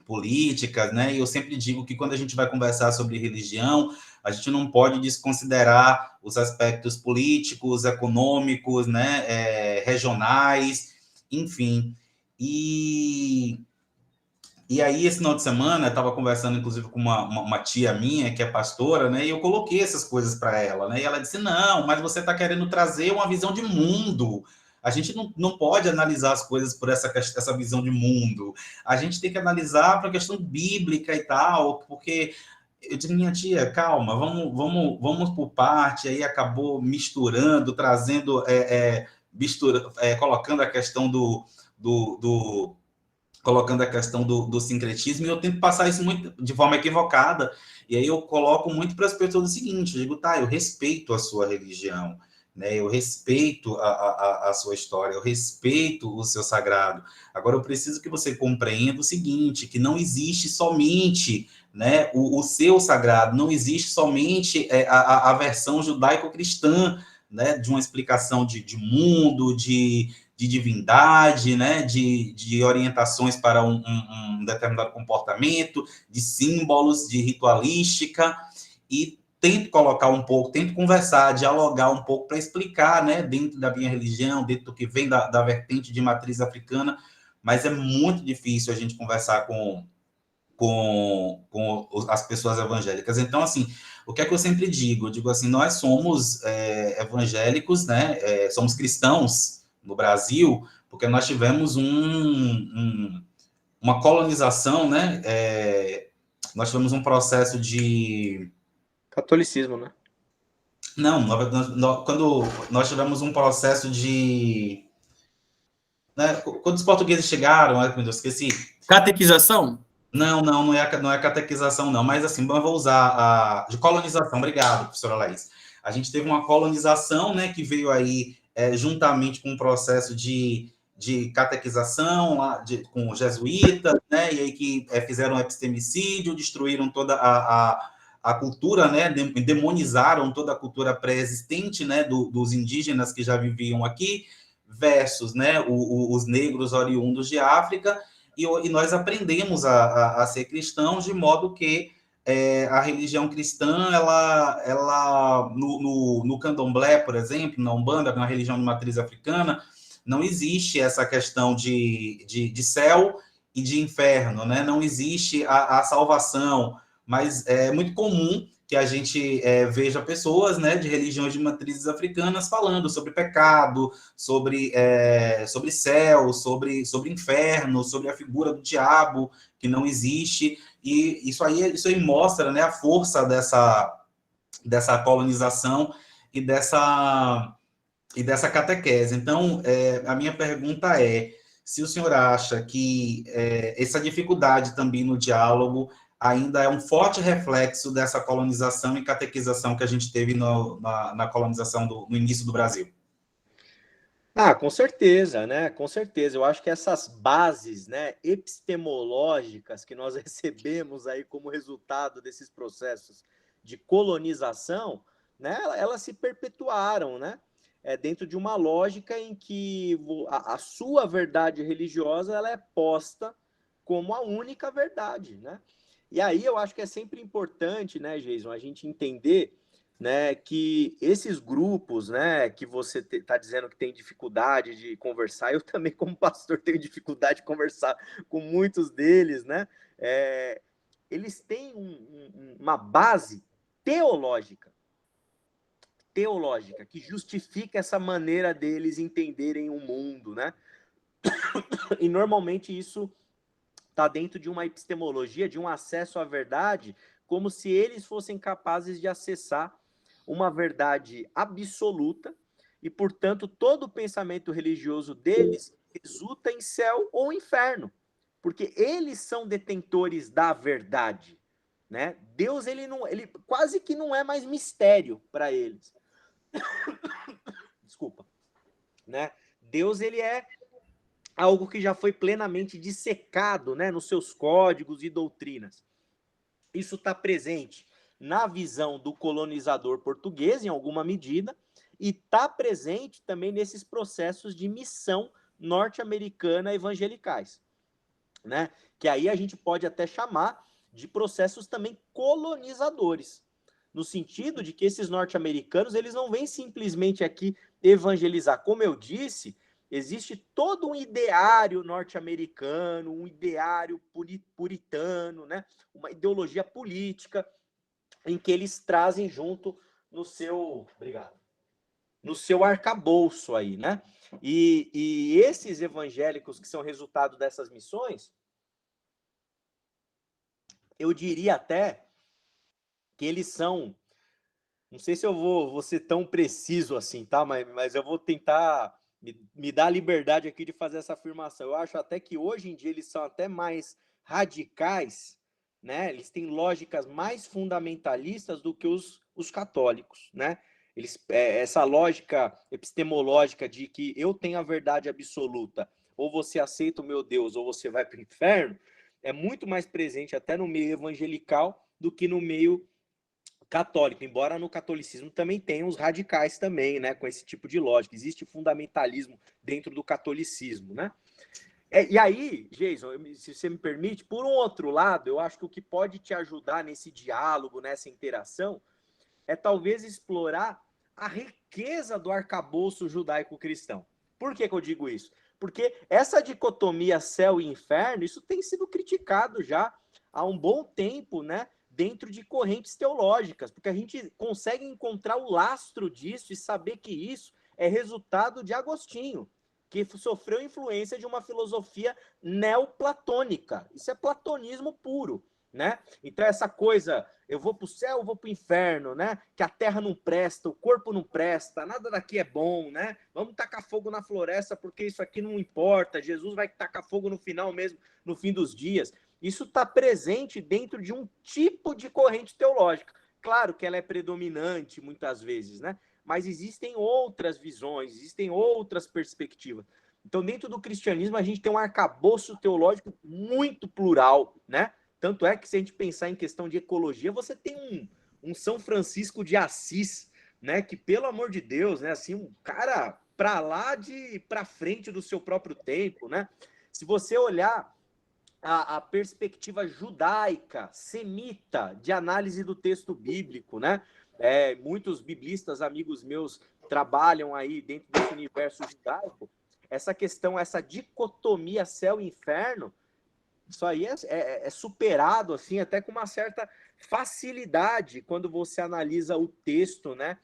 políticas, né, e eu sempre digo que quando a gente vai conversar sobre religião, a gente não pode desconsiderar os aspectos políticos, econômicos, né, regionais, enfim. E aí, esse final de semana, eu estava conversando, inclusive, com uma tia minha, que é pastora, né, e eu coloquei essas coisas para ela, né, e ela disse, não, mas você está querendo trazer uma visão de mundo. A gente não pode analisar as coisas por essa visão de mundo. A gente tem que analisar para a questão bíblica e tal, porque... Eu disse, minha tia, calma, vamos por parte. Aí acabou misturando, trazendo, colocando a questão colocando a questão do sincretismo, e eu tento passar isso muito de forma equivocada. E aí eu coloco muito para as pessoas o seguinte, eu digo, tá, eu respeito a sua religião, né, eu respeito a sua história, eu respeito o seu sagrado. Agora, eu preciso que você compreenda o seguinte, que não existe somente, né, o seu sagrado, não existe somente a versão judaico-cristã, né, de uma explicação de mundo, de divindade, né, de orientações para um determinado comportamento, de símbolos, de ritualística, e tento colocar um pouco, tento conversar, dialogar um pouco para explicar, né, dentro da minha religião, dentro do que vem da vertente de matriz africana, mas é muito difícil a gente conversar com as pessoas evangélicas. Então, assim, o que é que eu sempre digo? Eu digo assim, nós somos evangélicos, né? Somos cristãos no Brasil, porque nós tivemos uma colonização, né? Nós tivemos um processo de... Catolicismo, né? Não, quando nós tivemos um processo de... Né, quando os portugueses chegaram, meu Deus, esqueci. Catequização? Não é catequização, não, mas assim, eu vou usar de colonização. Obrigado, professora Laís. A gente teve uma colonização, né, que veio aí juntamente com um processo de catequização com os jesuítas, né, e aí que fizeram epistemicídio, destruíram toda a cultura, né, demonizaram toda a cultura pré-existente, né, dos indígenas que já viviam aqui, versus, né, os negros oriundos de África. E nós aprendemos a ser cristãos, de modo que a religião cristã, ela no candomblé, por exemplo, na Umbanda, que é uma religião de matriz africana, não existe essa questão de céu e de inferno, né? Não existe a salvação, mas é muito comum que a gente veja pessoas, né, de religiões de matrizes africanas falando sobre pecado, sobre céu, sobre inferno, sobre a figura do diabo, que não existe, e isso aí mostra, né, a força dessa colonização e dessa catequese. Então, a minha pergunta é, se o senhor acha que essa dificuldade também no diálogo ainda é um forte reflexo dessa colonização e catequização que a gente teve na colonização no início do Brasil. Com certeza, né? Com certeza. Eu acho que essas bases, né, epistemológicas que nós recebemos aí como resultado desses processos de colonização, né, elas se perpetuaram, né? Dentro de uma lógica em que a sua verdade religiosa ela é posta como a única verdade, né? E aí eu acho que é sempre importante, né, Jason, a gente entender, né, que esses grupos, né, que você está dizendo que tem dificuldade de conversar, eu também, como pastor, tenho dificuldade de conversar com muitos deles, né? Eles têm uma base teológica que justifica essa maneira deles entenderem o mundo, né? E normalmente isso está dentro de uma epistemologia, de um acesso à verdade, como se eles fossem capazes de acessar uma verdade absoluta e, portanto, todo o pensamento religioso deles resulta em céu ou inferno, porque eles são detentores da verdade, né? Deus, ele quase que não é mais mistério para eles. Desculpa, né? Deus, ele é algo que já foi plenamente dissecado, né, nos seus códigos e doutrinas. Isso está presente na visão do colonizador português, em alguma medida, e está presente também nesses processos de missão norte-americana evangelicais, né? Que aí a gente pode até chamar de processos também colonizadores, no sentido de que esses norte-americanos, eles não vêm simplesmente aqui evangelizar. Como eu disse, existe todo um ideário norte-americano, um ideário puritano, né? Uma ideologia política em que eles trazem junto no seu arcabouço aí, né? E esses evangélicos que são resultado dessas missões, eu diria até que eles são, não sei se eu vou ser tão preciso assim, tá? Mas eu vou tentar me dar a liberdade aqui de fazer essa afirmação. Eu acho até que hoje em dia eles são até mais radicais, né? Eles têm lógicas mais fundamentalistas do que os católicos, né? Essa lógica epistemológica de que eu tenho a verdade absoluta, ou você aceita o meu Deus, ou você vai para o inferno, é muito mais presente até no meio evangelical do que no meio católico, embora no catolicismo também tenha os radicais também, né, com esse tipo de lógica. Existe fundamentalismo dentro do catolicismo, né? E aí, Jason, se você me permite, por um outro lado, eu acho que o que pode te ajudar nesse diálogo, nessa interação, é talvez explorar a riqueza do arcabouço judaico-cristão. Por que eu digo isso? Porque essa dicotomia céu e inferno, isso tem sido criticado já há um bom tempo, né? Dentro de correntes teológicas, porque a gente consegue encontrar o lastro disso e saber que isso é resultado de Agostinho, que sofreu influência de uma filosofia neoplatônica. Isso é platonismo puro, né? Então essa coisa, eu vou para o céu, eu vou para o inferno, né? Que a terra não presta, o corpo não presta, nada daqui é bom, né? Vamos tacar fogo na floresta porque isso aqui não importa, Jesus vai tacar fogo no final mesmo, no fim dos dias. Isso está presente dentro de um tipo de corrente teológica. Claro que ela é predominante muitas vezes, né? Mas existem outras visões, existem outras perspectivas. Então, dentro do cristianismo, a gente tem um arcabouço teológico muito plural, né? Tanto é que, se a gente pensar em questão de ecologia, você tem um São Francisco de Assis, né? Que, pelo amor de Deus, né? Assim, um cara para frente do seu próprio tempo, né? Se você olhar a perspectiva judaica, semita, de análise do texto bíblico, né? Muitos biblistas, amigos meus, trabalham aí dentro desse universo judaico. Essa questão, essa dicotomia céu e inferno, isso aí é superado, assim, até com uma certa facilidade quando você analisa o texto, né?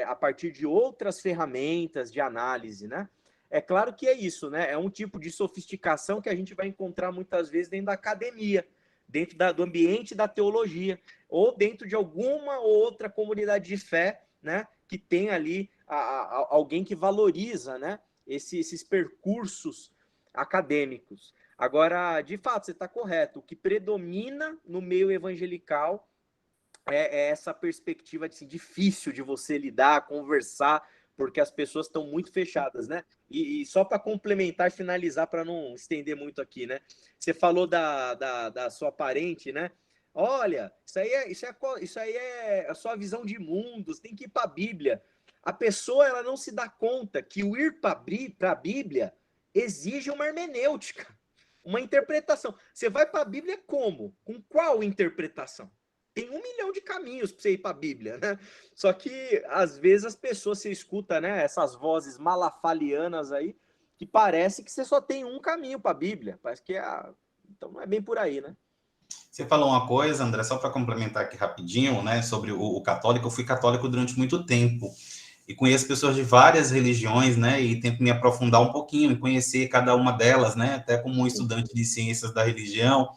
A partir de outras ferramentas de análise, né? É claro que é isso, né? É um tipo de sofisticação que a gente vai encontrar muitas vezes dentro da academia, dentro do ambiente da teologia, ou dentro de alguma outra comunidade de fé, né? Que tem ali alguém que valoriza, né? Esses percursos acadêmicos. Agora, de fato, você está correto. O que predomina no meio evangelical é essa perspectiva assim, difícil de você lidar, conversar, porque as pessoas estão muito fechadas, né? E só para complementar e finalizar, para não estender muito aqui, né? Você falou da sua parente, né? Olha, isso aí é a sua visão de mundo, você tem que ir para a Bíblia. A pessoa, ela não se dá conta que o ir para a Bíblia exige uma hermenêutica, uma interpretação. Você vai para a Bíblia como? Com qual interpretação? Tem 1 milhão de caminhos para você ir para a Bíblia, né? Só que, às vezes, as pessoas, você escuta, né, essas vozes malafalianas aí, que parece que você só tem um caminho para a Bíblia. Parece que então não é bem por aí, né? Você falou uma coisa, André, só para complementar aqui rapidinho, né, sobre o católico. Eu fui católico durante muito tempo e conheço pessoas de várias religiões, né, e tento me aprofundar um pouquinho e conhecer cada uma delas, né, até como estudante de ciências da religião.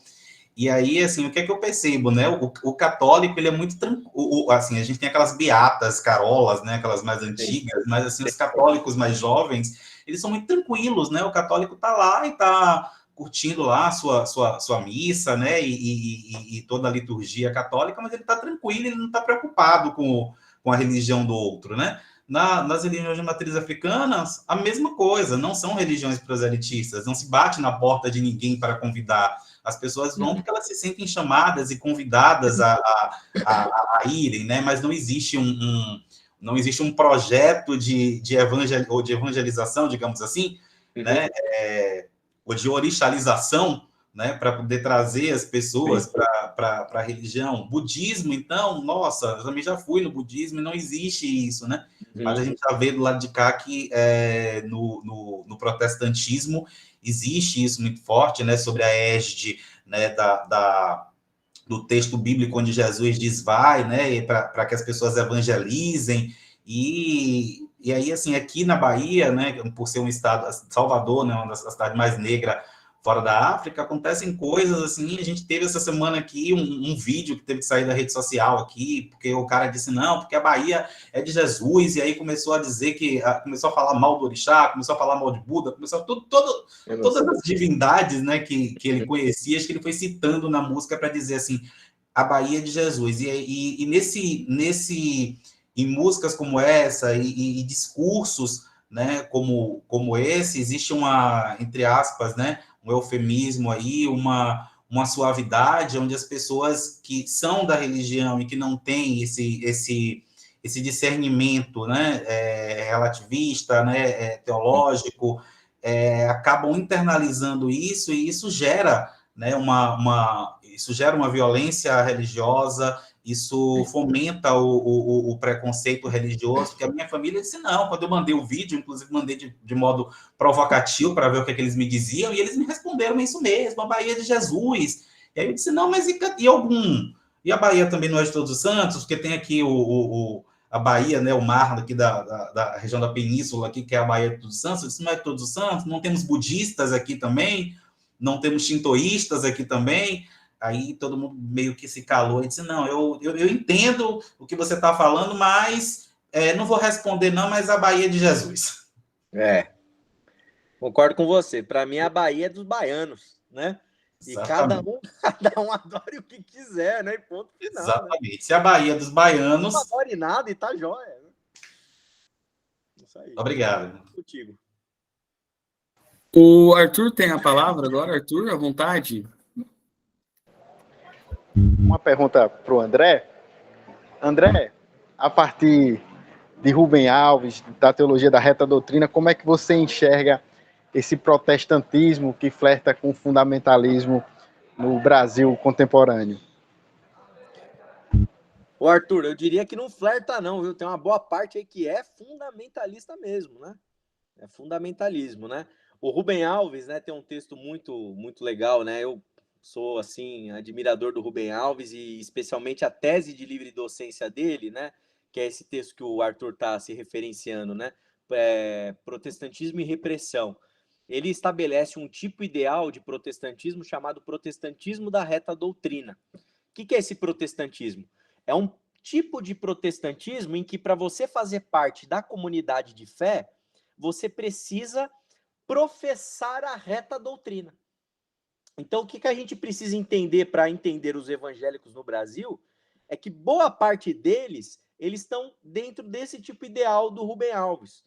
E aí, assim, o que é que eu percebo, né? O católico, ele é muito tranquilo, assim, a gente tem aquelas beatas, carolas, né? Aquelas mais antigas, mas, assim, os católicos mais jovens, eles são muito tranquilos, né? O católico tá lá e tá curtindo lá a sua missa, né? E toda a liturgia católica, mas ele tá tranquilo, ele não tá preocupado com a religião do outro, né? Nas religiões de matriz africanas, a mesma coisa, não são religiões proselitistas, não se bate na porta de ninguém para convidar. As pessoas vão porque elas se sentem chamadas e convidadas a irem, né? Mas não existe não existe um projeto de evangelização, digamos assim, né? Ou de orixalização, né? Para poder trazer as pessoas para a religião. Budismo, então, nossa, eu também já fui no budismo e não existe isso, né? Mas a gente já vê do lado de cá que no protestantismo existe isso muito forte, né, sobre a égide, né, do texto bíblico onde Jesus diz vai, né, para que as pessoas evangelizem, e aí, assim, aqui na Bahia, né, por ser um estado, Salvador, né, uma das cidades mais negras fora da África, acontecem coisas assim. A gente teve essa semana aqui um vídeo que teve que sair da rede social aqui, porque o cara disse, não, porque a Bahia é de Jesus, e aí começou a dizer começou a falar mal do orixá, começou a falar mal de Buda, começou todas as divindades, né, que ele conhecia, acho que ele foi citando na música para dizer assim, a Bahia é de Jesus, e em músicas como essa, e discursos, né, como esse, existe uma, entre aspas, né, um eufemismo aí, uma suavidade, onde as pessoas que são da religião e que não têm esse discernimento, né, relativista, né, teológico, acabam internalizando isso, e isso gera, né, uma violência religiosa, isso fomenta o preconceito religioso, porque a minha família disse não, quando eu mandei o vídeo, inclusive mandei de modo provocativo para ver o que eles me diziam, e eles me responderam isso mesmo, a Bahia de Jesus. E aí eu disse, não, mas e a Bahia também não é de Todos os Santos? Porque tem aqui a Bahia, né, o mar aqui da região da península, aqui, que é a Bahia de Todos os Santos. Eu disse, não é de Todos os Santos? Não temos budistas aqui também? Não temos shintoístas aqui também? Aí todo mundo meio que se calou e disse, não, eu entendo o que você está falando, mas não vou responder não, mas a Bahia de Jesus. Concordo com você. Para mim, a Bahia é dos baianos, né? E cada um adore o que quiser, né? E ponto final. Exatamente. Né? Se a Bahia dos baianos... Não adore nada e tá jóia. Isso aí. Obrigado. Contigo. O Arthur tem a palavra agora. Arthur, à vontade. Uma pergunta para o André. André, a partir de Rubem Alves, da teologia da reta doutrina, como é que você enxerga esse protestantismo que flerta com o fundamentalismo no Brasil contemporâneo? Ô Arthur, eu diria que não flerta não, viu? Tem uma boa parte aí que é fundamentalista mesmo, né? É fundamentalismo, né? O Rubem Alves, né, tem um texto muito legal, né? Eu sou, assim, admirador do Rubem Alves e especialmente a tese de livre docência dele, né? Que é esse texto que o Arthur está se referenciando, né? Protestantismo e repressão. Ele estabelece um tipo ideal de protestantismo chamado protestantismo da reta doutrina. O que é esse protestantismo? É um tipo de protestantismo em que, para você fazer parte da comunidade de fé, você precisa professar a reta doutrina. Então, o que a gente precisa entender para entender os evangélicos no Brasil é que boa parte deles, eles estão dentro desse tipo ideal do Rubem Alves.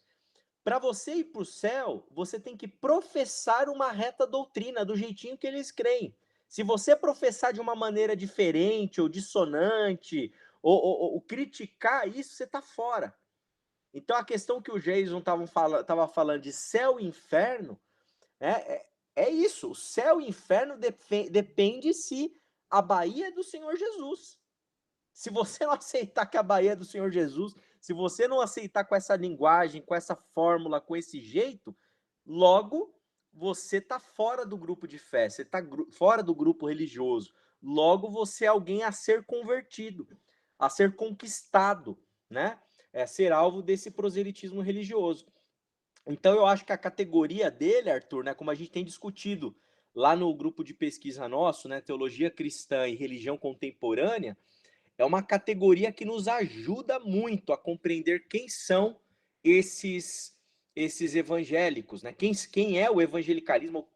Para você ir para o céu, você tem que professar uma reta doutrina, do jeitinho que eles creem. Se você professar de uma maneira diferente, ou dissonante, ou criticar isso, você está fora. Então, a questão que o Jason estava falando de céu e inferno, é isso. O céu e o inferno depende se a Bahia é do Senhor Jesus. Se você não aceitar que a Bahia é do Senhor Jesus, se você não aceitar com essa linguagem, com essa fórmula, com esse jeito, logo você está fora do grupo de fé, você está fora do grupo religioso. Logo você é alguém a ser convertido, a ser conquistado, né? É ser alvo desse proselitismo religioso. Então eu acho que a categoria dele, Arthur, né, como a gente tem discutido lá no grupo de pesquisa nosso, né, Teologia Cristã e Religião Contemporânea, é uma categoria que nos ajuda muito a compreender quem são esses evangélicos, né? Quem é o evangelicalismo,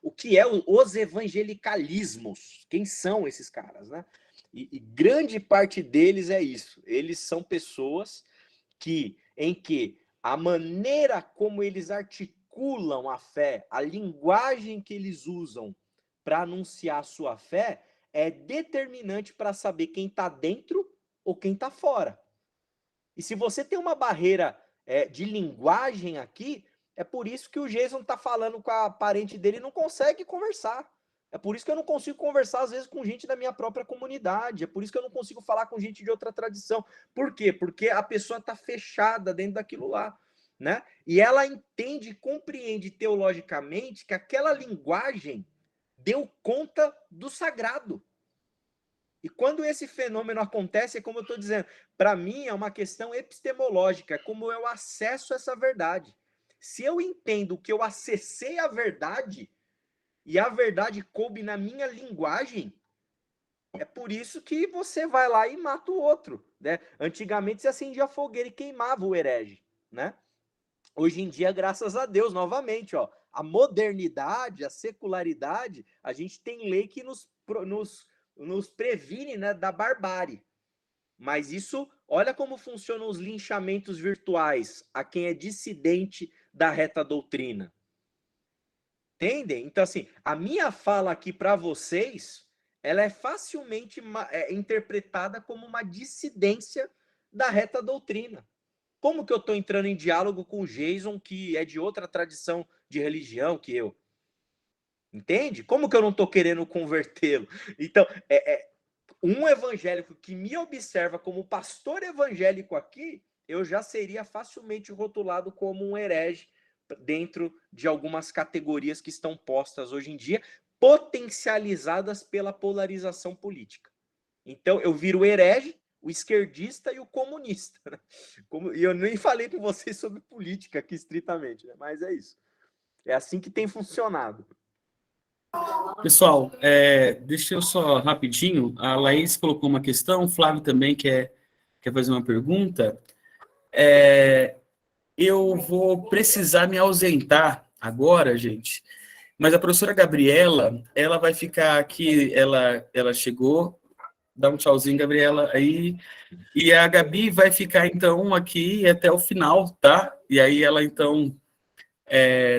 o que é os evangelicalismos, quem são esses caras, né? E grande parte deles é isso. Eles são pessoas em que a maneira como eles articulam a fé, a linguagem que eles usam para anunciar a sua fé, é determinante para saber quem está dentro ou quem está fora. E se você tem uma barreira de linguagem aqui, é por isso que o Jason está falando com a parente dele e não consegue conversar. É por isso que eu não consigo conversar, às vezes, com gente da minha própria comunidade. É por isso que eu não consigo falar com gente de outra tradição. Por quê? Porque a pessoa está fechada dentro daquilo lá, né? E ela entende e compreende teologicamente que aquela linguagem deu conta do sagrado. E quando esse fenômeno acontece, é como eu estou dizendo, para mim é uma questão epistemológica, é como eu acesso essa verdade. Se eu entendo que eu acessei a verdade, e a verdade coube na minha linguagem, é por isso que você vai lá e mata o outro, né? Antigamente se acendia a fogueira e queimava o herege, né? Hoje em dia, graças a Deus, novamente, ó, a modernidade, a secularidade, a gente tem lei que nos previne, né, da barbárie. Mas isso, olha como funcionam os linchamentos virtuais a quem é dissidente da reta doutrina. Entendem? Então, assim, a minha fala aqui para vocês, ela é facilmente interpretada como uma dissidência da reta doutrina. Como que eu estou entrando em diálogo com o Jason, que é de outra tradição de religião que eu? Entende? Como que eu não estou querendo convertê-lo? Então, um evangélico que me observa como pastor evangélico aqui, eu já seria facilmente rotulado como um herege dentro de algumas categorias que estão postas hoje em dia, potencializadas pela polarização política. Então, eu viro o herege, o esquerdista e o comunista. Né? E eu nem falei com vocês sobre política aqui estritamente, né? Mas é isso. É assim que tem funcionado. Pessoal, deixa eu só rapidinho, a Laís colocou uma questão, o Flávio também quer fazer uma pergunta. Eu vou precisar me ausentar agora, gente, mas a professora Gabriela, ela vai ficar aqui, ela chegou, dá um tchauzinho, Gabriela, aí, e a Gabi vai ficar, então, aqui até o final, tá? E aí ela, então,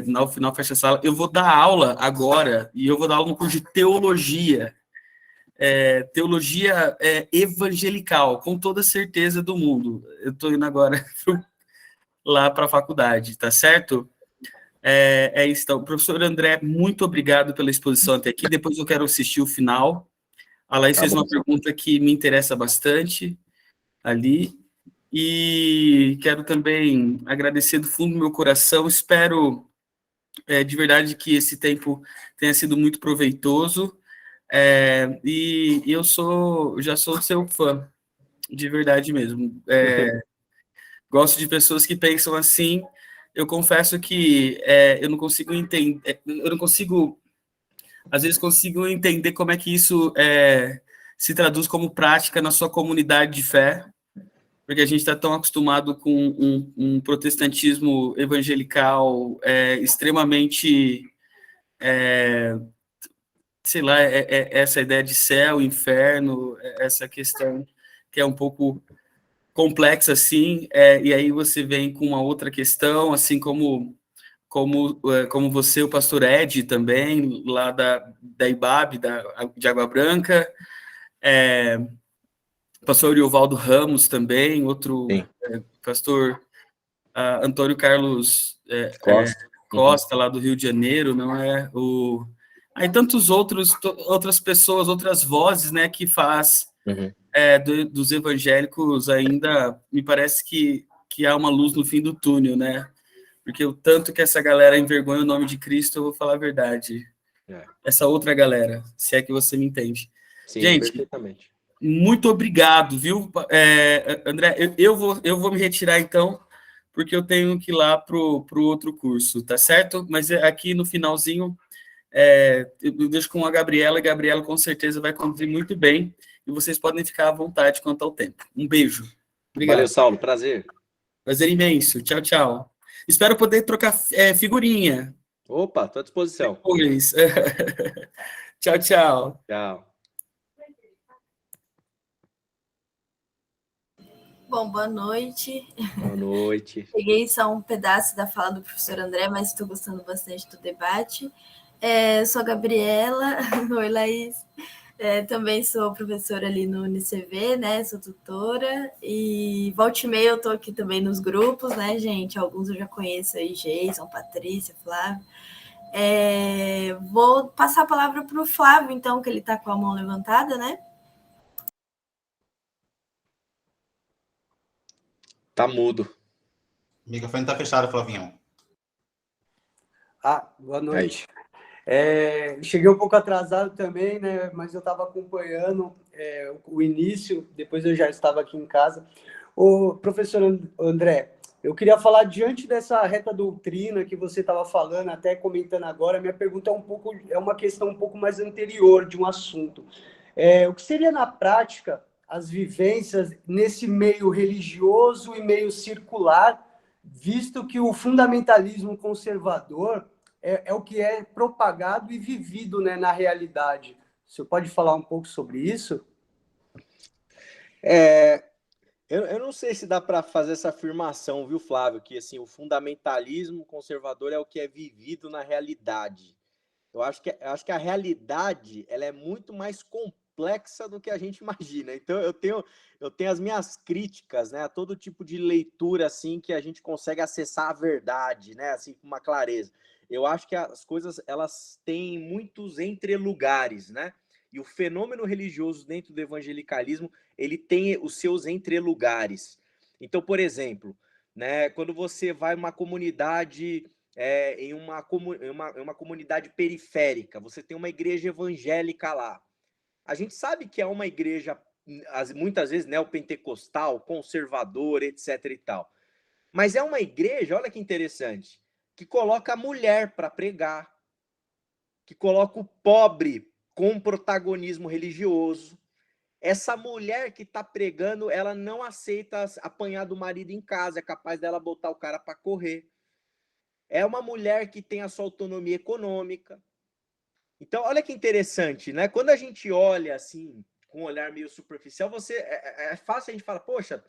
no final fecha a sala. Eu vou dar aula agora, e eu vou dar aula no curso de teologia, teologia evangelical, com toda certeza do mundo. Eu estou indo agora lá para a faculdade, tá certo? É isso, então. Professor André, muito obrigado pela exposição até aqui. Depois eu quero assistir o final. A Laís fez uma pergunta que me interessa bastante ali. E quero também agradecer do fundo do meu coração. Espero de verdade que esse tempo tenha sido muito proveitoso. E eu já sou seu fã, de verdade mesmo. Gosto de pessoas que pensam assim. Eu confesso que eu não consigo entender, às vezes consigo entender como é que isso se traduz como prática na sua comunidade de fé, porque a gente está tão acostumado com um protestantismo evangelical extremamente, sei lá, essa ideia de céu, inferno, essa questão que é um pouco complexa, assim, e aí você vem com uma outra questão, assim como você, o pastor Ed também, lá da IBAB, de Água Branca, pastor Riovaldo Ramos também, outro pastor Antônio Carlos Costa, lá do Rio de Janeiro, não é? Aí tantos outras pessoas, outras vozes, né, que faz dos evangélicos ainda, me parece que há uma luz no fim do túnel, né? Porque o tanto que essa galera envergonha o nome de Cristo, eu vou falar a verdade. Essa outra galera, se é que você me entende. Sim, gente, perfeitamente. Muito obrigado, viu? André, eu vou me retirar, então, porque eu tenho que ir lá pro outro curso, tá certo? Mas aqui no finalzinho, eu deixo com a Gabriela com certeza vai conduzir muito bem, e vocês podem ficar à vontade quanto ao tempo. Um beijo. Obrigado. Valeu, Saulo. Prazer. Prazer imenso. Tchau, tchau. Espero poder trocar figurinha. Opa, estou à disposição. Depois. Tchau, tchau. Tchau. Bom, boa noite. Boa noite. Peguei só um pedaço da fala do professor André, mas estou gostando bastante do debate. Sou a Gabriela. Oi, Laís. Também sou professora ali no UniCV, né? Sou tutora. E volta e meia eu estou aqui também nos grupos, né, gente? Alguns eu já conheço aí, Jason, Patrícia, Flávio. Vou passar a palavra para o Flávio, então, que ele está com a mão levantada, né? Tá mudo. O microfone está fechado, Flavinho. Boa noite. Cheguei um pouco atrasado também, né? Mas eu estava acompanhando o início, depois eu já estava aqui em casa. O professor André, eu queria falar diante dessa reta doutrina que você estava falando, até comentando agora, minha pergunta é uma questão um pouco mais anterior de um assunto. O que seria na prática as vivências nesse meio religioso e meio circular, visto que o fundamentalismo conservador é o que é propagado e vivido, né, na realidade. Você pode falar um pouco sobre isso? Eu não sei se dá para fazer essa afirmação, viu, Flávio, que assim, o fundamentalismo conservador é o que é vivido na realidade. Eu acho que a realidade ela é muito mais complexa do que a gente imagina. Então, eu tenho as minhas críticas, né, a todo tipo de leitura assim que a gente consegue acessar a verdade, né, assim com uma clareza. Eu acho que as coisas elas têm muitos entrelugares, né? E o fenômeno religioso dentro do evangelicalismo, ele tem os seus entrelugares. Então, por exemplo, né, quando você vai uma comunidade, em uma comunidade periférica, você tem uma igreja evangélica lá. A gente sabe que é uma igreja, muitas vezes, neopentecostal, conservadora, etc. e tal. Mas é uma igreja, olha que interessante, que coloca a mulher para pregar, que coloca o pobre com protagonismo religioso. Essa mulher que está pregando, ela não aceita apanhar do marido em casa, é capaz dela botar o cara para correr. É uma mulher que tem a sua autonomia econômica. Então, olha que interessante, né? Quando a gente olha assim, com um olhar meio superficial, é fácil a gente falar, poxa,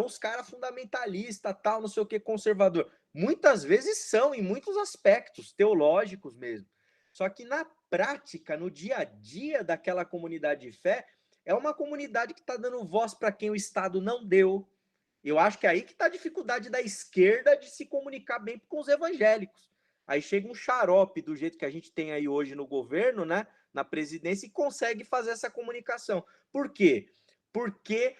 os caras fundamentalistas, tal, não sei o que, conservador. Muitas vezes são, em muitos aspectos, teológicos mesmo. Só que na prática, no dia a dia daquela comunidade de fé, é uma comunidade que está dando voz para quem o Estado não deu. Eu acho que é aí que está a dificuldade da esquerda de se comunicar bem com os evangélicos. Aí chega um xarope do jeito que a gente tem aí hoje no governo, né, na presidência, e consegue fazer essa comunicação. Por quê? Porque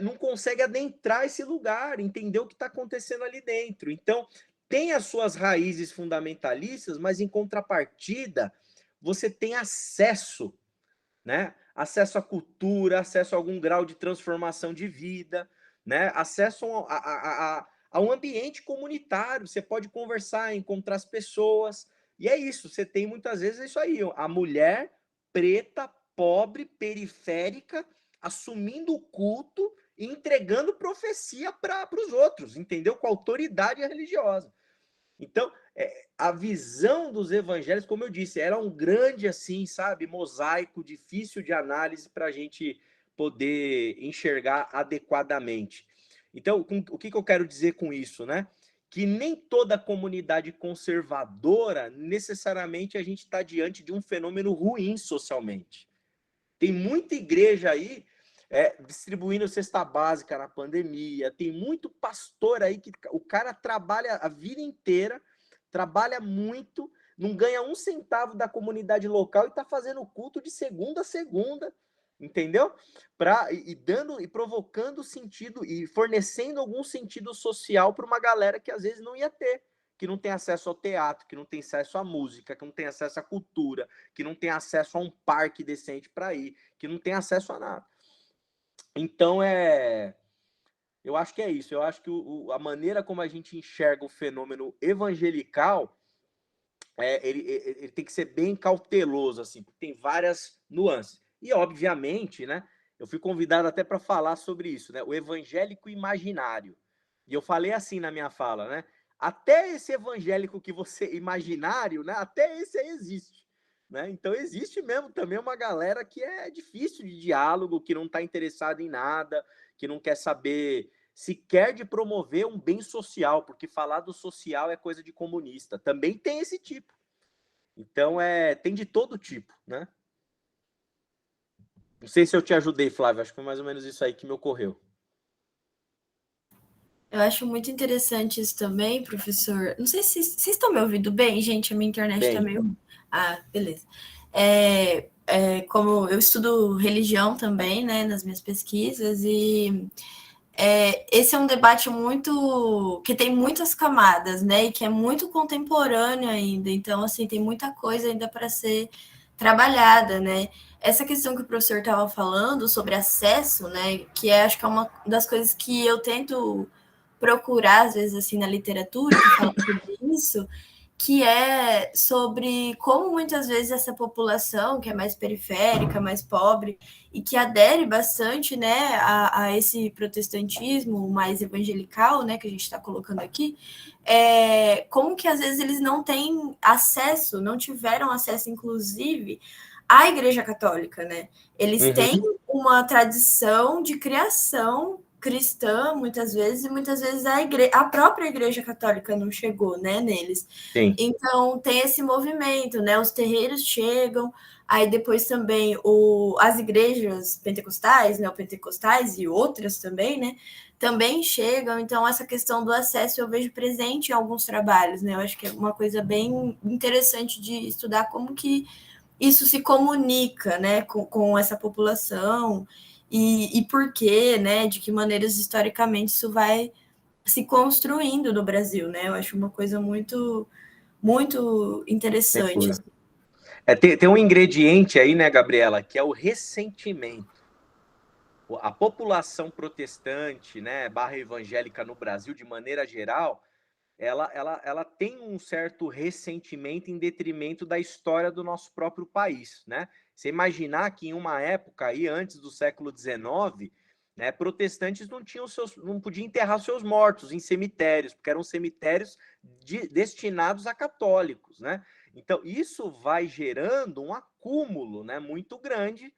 não consegue adentrar esse lugar, entender o que está acontecendo ali dentro. Então, tem as suas raízes fundamentalistas, mas em contrapartida, você tem acesso, né? Acesso à cultura, acesso a algum grau de transformação de vida, né? Acesso a um ambiente comunitário. Você pode conversar, encontrar as pessoas. E é isso, você tem muitas vezes isso aí, a mulher preta, pobre, periférica, assumindo o culto e entregando profecia para os outros, entendeu? Com autoridade religiosa. Então, a visão dos evangelhos, como eu disse, era um grande, assim, sabe, mosaico, difícil de análise para a gente poder enxergar adequadamente. Então, o que eu quero dizer com isso, né? Que nem toda comunidade conservadora, necessariamente, a gente está diante de um fenômeno ruim socialmente. Tem muita igreja aí distribuindo cesta básica na pandemia, tem muito pastor aí que o cara trabalha a vida inteira, trabalha muito, não ganha um centavo da comunidade local e está fazendo culto de segunda a segunda, entendeu? Dando e provocando sentido e fornecendo algum sentido social para uma galera que às vezes não ia ter, que não tem acesso ao teatro, que não tem acesso à música, que não tem acesso à cultura, que não tem acesso a um parque decente para ir, que não tem acesso a nada. Então, eu acho que é isso. Eu acho que a maneira como a gente enxerga o fenômeno evangelical, ele tem que ser bem cauteloso, assim, porque tem várias nuances. E, obviamente, né, eu fui convidado até para falar sobre isso, né, o evangélico imaginário. E eu falei assim na minha fala, né, até esse evangélico que você imaginário, né, até esse aí existe. Né? Então, existe mesmo também uma galera que é difícil de diálogo, que não está interessada em nada, que não quer saber sequer de promover um bem social, porque falar do social é coisa de comunista. Também tem esse tipo. Então, tem de todo tipo, né? Não sei se eu te ajudei, Flávio. Acho que foi mais ou menos isso aí que me ocorreu. Eu acho muito interessante isso também, professor. Não sei se vocês estão me ouvindo bem, gente. A minha internet está meio... Ah, beleza. Como eu estudo religião também, né, nas minhas pesquisas, e esse é um debate muito... que tem muitas camadas, né, e que é muito contemporâneo ainda. Então, assim, tem muita coisa ainda para ser trabalhada, né? Essa questão que o professor estava falando sobre acesso, né, que acho que é uma das coisas que eu tento procurar, às vezes, assim, na literatura, que fala sobre isso, que é sobre como muitas vezes essa população que é mais periférica, mais pobre, e que adere bastante, né, a esse protestantismo mais evangelical, né, que a gente está colocando aqui, como que às vezes eles não têm acesso, não tiveram acesso, inclusive, à Igreja Católica, né? Eles têm uma tradição de criação cristã, muitas vezes, e muitas vezes a própria Igreja Católica não chegou, né, neles. Sim. Então, tem esse movimento, né, os terreiros chegam, aí depois também as igrejas pentecostais, neopentecostais e outras também, né, também chegam. Então, essa questão do acesso eu vejo presente em alguns trabalhos, né, eu acho que é uma coisa bem interessante de estudar como que isso se comunica, né, com essa população e por quê, né, de que maneiras historicamente isso vai se construindo no Brasil, né? Eu acho uma coisa muito, muito interessante. Tem um ingrediente aí, né, Gabriela, que é o ressentimento. A população protestante, né, barra evangélica no Brasil, de maneira geral, ela tem um certo ressentimento em detrimento da história do nosso próprio país, né? Você imaginar que em uma época aí, antes do século XIX, né, protestantes não podiam enterrar seus mortos em cemitérios, porque eram cemitérios destinados a católicos, né? Então, isso vai gerando um acúmulo, né, muito grande,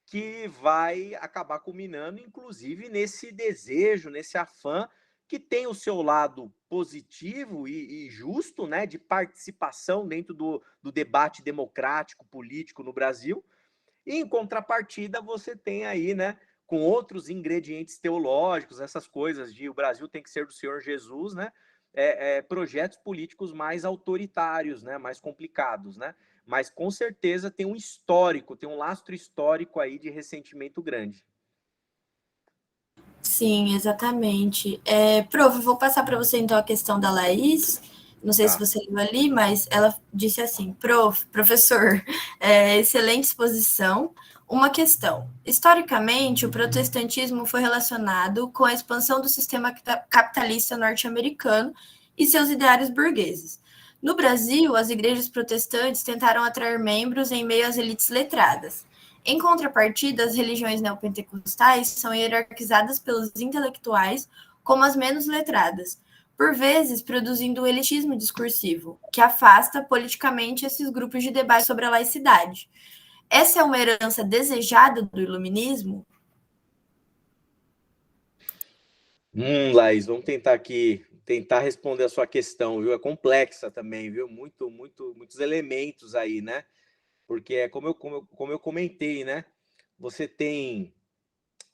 que vai acabar culminando, inclusive, nesse desejo, nesse afã, que tem o seu lado positivo e justo, né, de participação dentro do debate democrático, político no Brasil, e em contrapartida você tem aí, né, com outros ingredientes teológicos, essas coisas de o Brasil tem que ser do Senhor Jesus, né, projetos políticos mais autoritários, né, mais complicados, né, mas com certeza tem um histórico, tem um lastro histórico aí de ressentimento grande. Sim, exatamente. Prof, vou passar para você então a questão da Laís. Não sei se você leu ali, mas ela disse assim: professor, excelente exposição. Uma questão. Historicamente, o protestantismo foi relacionado com a expansão do sistema capitalista norte-americano e seus ideários burgueses. No Brasil, as igrejas protestantes tentaram atrair membros em meio às elites letradas. Em contrapartida, as religiões neopentecostais são hierarquizadas pelos intelectuais como as menos letradas, por vezes produzindo o elitismo discursivo, que afasta politicamente esses grupos de debate sobre a laicidade. Essa é uma herança desejada do iluminismo? Laís, vamos tentar aqui, responder a sua questão, viu? É complexa também, viu? Muitos elementos aí, né? Porque é como eu comentei, né? Você tem,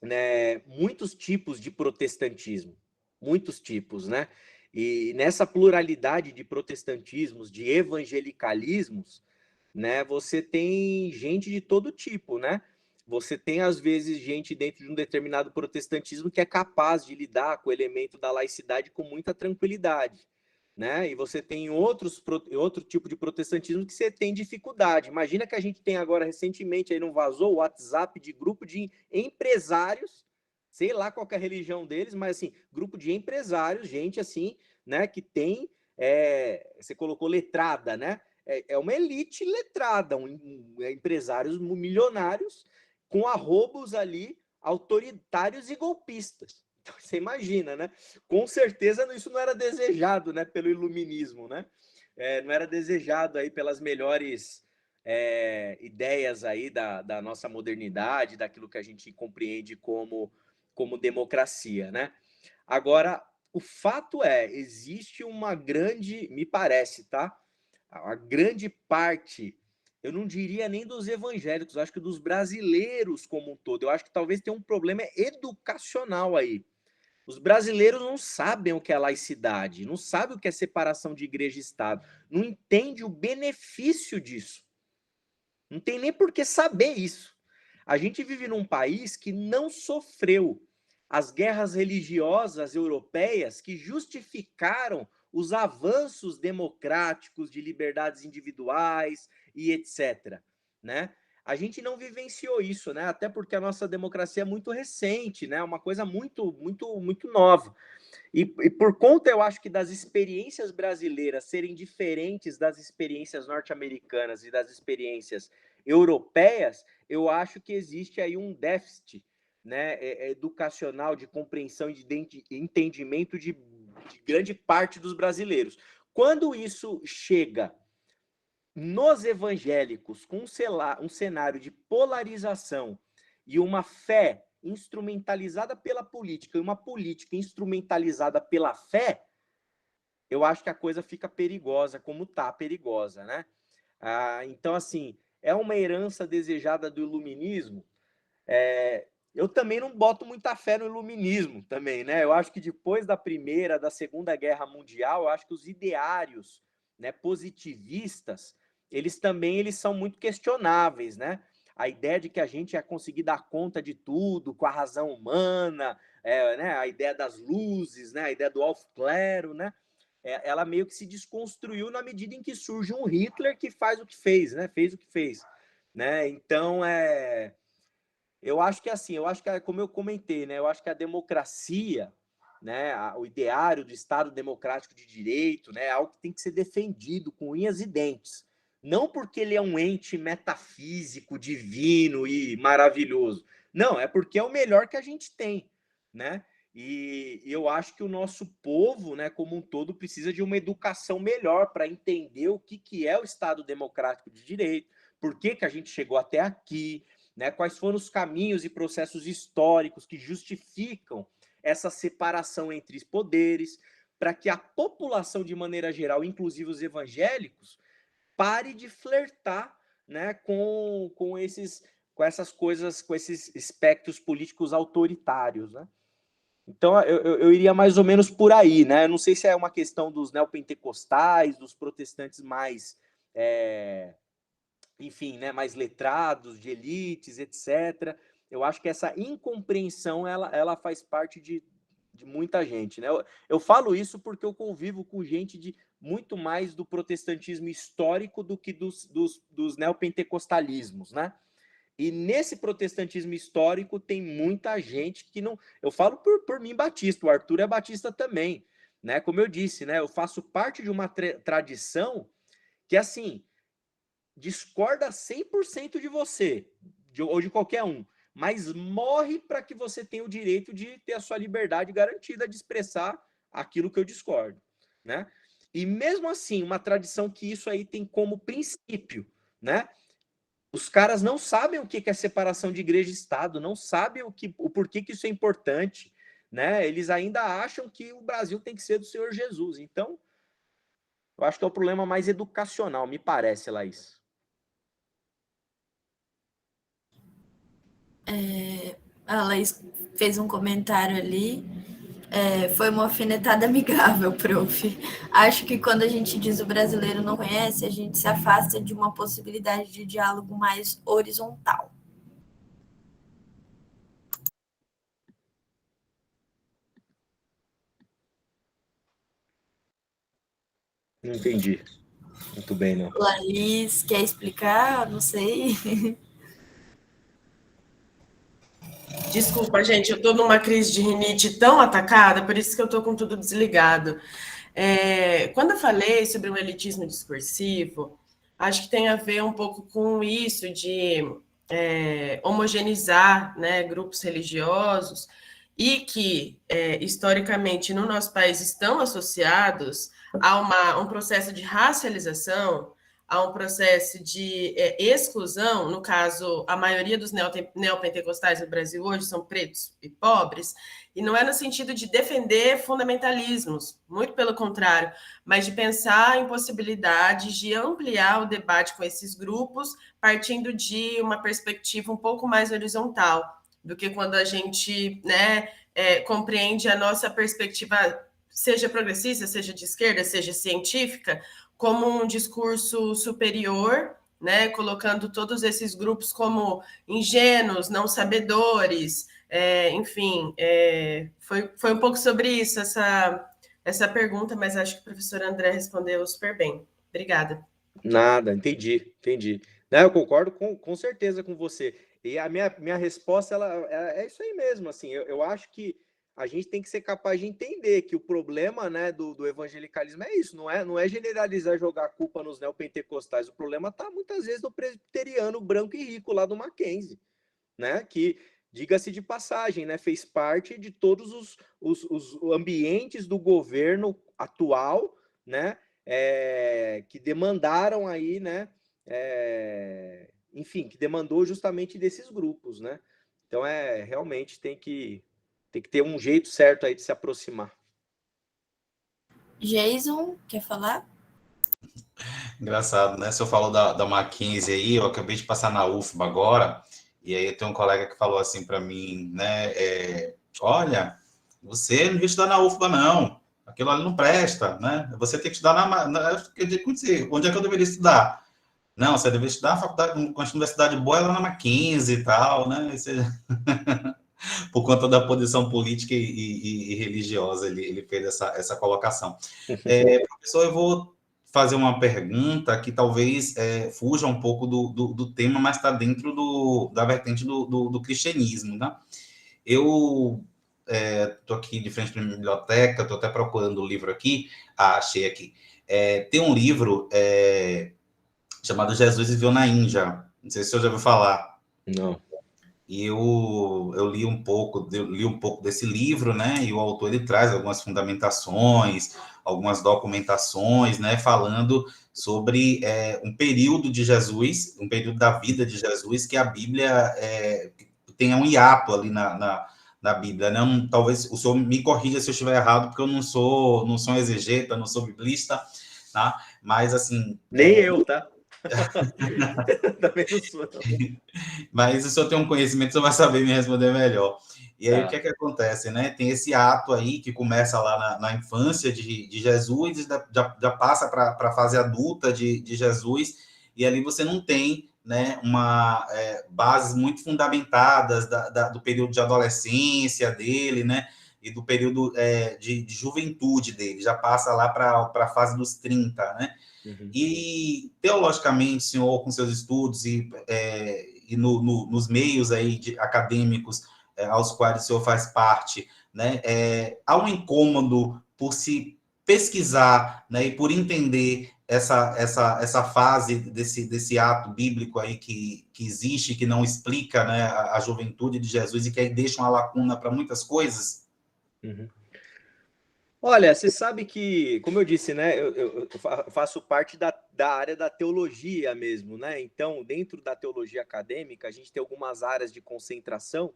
né, muitos tipos de protestantismo, muitos tipos, né? E nessa pluralidade de protestantismos, de evangelicalismos, né, você tem gente de todo tipo, né? Você tem, às vezes, gente dentro de um determinado protestantismo que é capaz de lidar com o elemento da laicidade com muita tranquilidade, né? E você tem outro tipo de protestantismo que você tem dificuldade. Imagina que a gente tem agora, recentemente, aí não vazou, o WhatsApp de grupo de empresários, sei lá qual é a religião deles, mas, assim, grupo de empresários, gente, assim, né, que tem, você colocou letrada, né? É uma elite letrada, empresários milionários com arrobos ali autoritários e golpistas. Então, você imagina, né? Com certeza isso não era desejado, né, pelo iluminismo, né? Não era desejado aí pelas melhores ideias aí da nossa modernidade, daquilo que a gente compreende como democracia, né? Agora, o fato existe uma grande, me parece, tá? A grande parte, eu não diria nem dos evangélicos, acho que dos brasileiros como um todo. Eu acho que talvez tenha um problema educacional aí. Os brasileiros não sabem o que é laicidade, não sabem o que é separação de igreja e Estado, não entendem o benefício disso. Não tem nem por que saber isso. A gente vive num país que não sofreu as guerras religiosas europeias que justificaram os avanços democráticos de liberdades individuais e etc, né? A gente não vivenciou isso, né? Até porque a nossa democracia é muito recente, né? Uma coisa muito nova. E por conta, eu acho que das experiências brasileiras serem diferentes das experiências norte-americanas e das experiências europeias, eu acho que existe aí um déficit, né, educacional, de compreensão e de entendimento de grande parte dos brasileiros. Quando isso chega nos evangélicos com um cenário de polarização e uma fé instrumentalizada pela política e uma política instrumentalizada pela fé, eu acho que a coisa fica perigosa, como tá perigosa, né? Então, assim, é uma herança desejada do iluminismo. Eu também não boto muita fé no iluminismo também, né? Eu acho que depois da Segunda Guerra Mundial, eu acho que os ideários, né, positivistas, eles são muito questionáveis, né? A ideia de que a gente ia conseguir dar conta de tudo com a razão humana, né? A ideia das luzes, né? A ideia do alvo-clero, né? Ela meio que se desconstruiu na medida em que surge um Hitler que faz o que fez, né? Fez o que fez, né? Então, eu acho que assim, como eu comentei, né? Eu acho que a democracia, né? O ideário do Estado democrático de direito, né? É algo que tem que ser defendido com unhas e dentes. Não porque ele é um ente metafísico, divino e maravilhoso. Não, é porque é o melhor que a gente tem, né? E eu acho que o nosso povo, né, como um todo, precisa de uma educação melhor para entender o que é o Estado democrático de direito, por que a gente chegou até aqui, né, quais foram os caminhos e processos históricos que justificam essa separação entre os poderes, para que a população, de maneira geral, inclusive os evangélicos, pare de flertar, né, com essas coisas, com esses espectros políticos autoritários, né? Então, eu iria mais ou menos por aí, né? Eu não sei se é uma questão dos neopentecostais, dos protestantes mais, enfim, né, mais letrados, de elites, etc. Eu acho que essa incompreensão, ela faz parte de muita gente, né? Eu falo isso porque eu convivo com gente de muito mais do protestantismo histórico do que dos neopentecostalismos, né? E nesse protestantismo histórico tem muita gente que não... Eu falo por mim, Batista, o Arthur é Batista também, né? Como eu disse, né? Eu faço parte de uma tradição que, assim, discorda 100% de você, ou de qualquer um, mas morre para que você tenha o direito de ter a sua liberdade garantida de expressar aquilo que eu discordo, né? E mesmo assim, uma tradição que isso aí tem como princípio, né? Os caras não sabem o que é separação de igreja e Estado, não sabem o porquê que isso é importante, né? Eles ainda acham que o Brasil tem que ser do Senhor Jesus. Então, eu acho que é o problema mais educacional, me parece, Laís. A Laís fez um comentário ali. Foi uma alfinetada amigável, prof. Acho que quando a gente diz o brasileiro não conhece, a gente se afasta de uma possibilidade de diálogo mais horizontal. Não entendi muito bem, não. Laís, quer explicar? Não sei. Desculpa, gente, eu estou numa crise de rinite tão atacada, por isso que eu estou com tudo desligado. Quando eu falei sobre o elitismo discursivo, acho que tem a ver um pouco com isso de homogeneizar, né, grupos religiosos e que, historicamente, no nosso país estão associados a um processo de racialização, a um processo de exclusão. No caso, a maioria dos neopentecostais no Brasil hoje são pretos e pobres, e não é no sentido de defender fundamentalismos, muito pelo contrário, mas de pensar em possibilidades de ampliar o debate com esses grupos, partindo de uma perspectiva um pouco mais horizontal, do que quando a gente, né, compreende a nossa perspectiva, seja progressista, seja de esquerda, seja científica, como um discurso superior, né, colocando todos esses grupos como ingênuos, não sabedores, enfim, foi um pouco sobre isso, essa pergunta, mas acho que o professor André respondeu super bem. Obrigada. Nada, entendi. Eu concordo com certeza com você. E a minha resposta é isso aí mesmo. Assim, eu acho que a gente tem que ser capaz de entender que o problema, né, do evangelicalismo é isso, não é generalizar, jogar a culpa nos neopentecostais. O problema está muitas vezes no presbiteriano branco e rico lá do Mackenzie, né, que, diga-se de passagem, né, fez parte de todos os ambientes do governo atual, né, que demandaram aí, né, enfim, que demandou justamente desses grupos, né. Então, realmente tem que ter um jeito certo aí de se aproximar. Jason, quer falar? Engraçado, né? Se eu falo da Mackenzie aí, eu acabei de passar na UFBA agora, e aí tem um colega que falou assim para mim, né? Olha, você não devia estudar na UFBA, não. Aquilo ali não presta, né? Você tem que estudar onde é que eu deveria estudar? Não, você deve estudar na faculdade, uma universidade boa é lá na Mackenzie e tal, né? Por conta da posição política e religiosa, ele fez essa colocação. Professor, eu vou fazer uma pergunta que talvez fuja um pouco do tema, mas está dentro da vertente do cristianismo, né? Eu estou aqui de frente para a minha biblioteca, estou até procurando o livro aqui, achei aqui. Tem um livro chamado Jesus Viveu na Índia, não sei se você já ouviu falar. Não. E eu li um pouco desse livro, né? E o autor ele traz algumas fundamentações, algumas documentações, né? Falando sobre um período de Jesus, um período da vida de Jesus que a Bíblia tenha um hiato ali na Bíblia, né? Talvez o senhor me corrija se eu estiver errado, porque eu não sou um exegeta, não sou biblista, tá? Mas assim, nem eu, tá? Também não sou, não. Mas se o senhor tem um conhecimento, o senhor vai saber me responder melhor. E aí, o que acontece, né? Tem esse ato aí que começa lá na infância de Jesus e já passa para a fase adulta de Jesus, e ali você não tem, né, bases muito fundamentadas do período de adolescência dele, né? E do período de juventude dele, já passa lá para a fase dos 30, né? Uhum. E, teologicamente, senhor, com seus estudos e nos meios aí acadêmicos aos quais o senhor faz parte, né, há um incômodo por se pesquisar, né, e por entender essa fase desse ato bíblico aí que existe, que não explica, né, a juventude de Jesus e que aí deixa uma lacuna para muitas coisas? Uhum. Olha, você sabe que, como eu disse, né, eu faço parte da área da teologia mesmo, né? Então, dentro da teologia acadêmica, a gente tem algumas áreas de concentração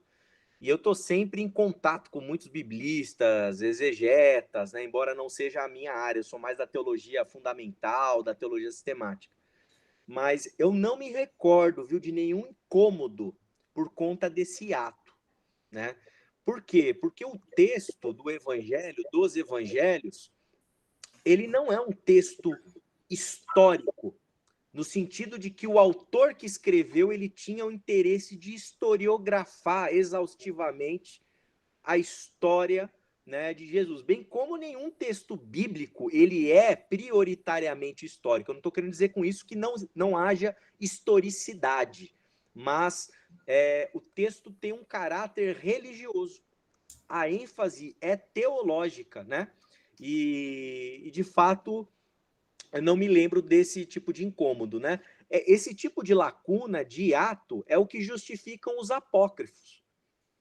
e eu estou sempre em contato com muitos biblistas, exegetas, né? Embora não seja a minha área, eu sou mais da teologia fundamental, da teologia sistemática. Mas eu não me recordo, viu, de nenhum incômodo por conta desse ato, né? Por quê? Porque o texto do Evangelho, dos Evangelhos, ele não é um texto histórico, no sentido de que o autor que escreveu, ele tinha o interesse de historiografar exaustivamente a história, né, de Jesus. Bem como nenhum texto bíblico, ele é prioritariamente histórico. Eu não estou querendo dizer com isso que não haja historicidade, mas o texto tem um caráter religioso. A ênfase é teológica, né? E de fato, eu não me lembro desse tipo de incômodo, né? Esse tipo de lacuna, de hiato, é o que justificam os apócrifos,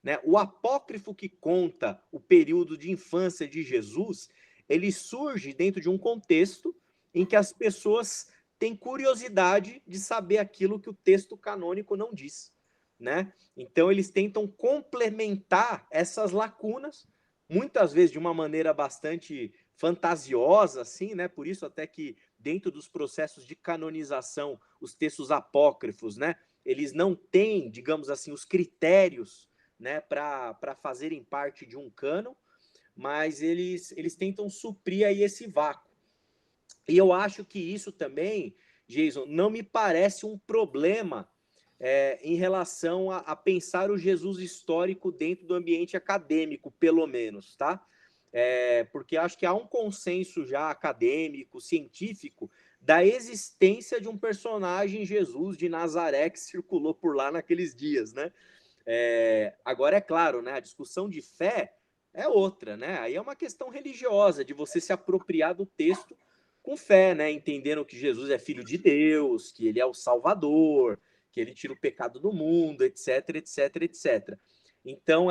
né? O apócrifo que conta o período de infância de Jesus, ele surge dentro de um contexto em que as pessoas têm curiosidade de saber aquilo que o texto canônico não diz, né? Então eles tentam complementar essas lacunas, muitas vezes de uma maneira bastante fantasiosa, assim, né? Por isso até que dentro dos processos de canonização, os textos apócrifos, né? Eles não têm, digamos assim, os critérios, né, para fazerem parte de um cânon, mas eles tentam suprir aí esse vácuo. E eu acho que isso também, Jason, não me parece um problema em relação a pensar o Jesus histórico dentro do ambiente acadêmico, pelo menos, tá? Porque acho que há um consenso já acadêmico, científico, da existência de um personagem Jesus de Nazaré que circulou por lá naqueles dias, né? Agora, é claro, né, a discussão de fé é outra, né? Aí é uma questão religiosa, de você se apropriar do texto com fé, né? Entendendo que Jesus é filho de Deus, que ele é o Salvador, que ele tira o pecado do mundo, etc, etc, etc. Então,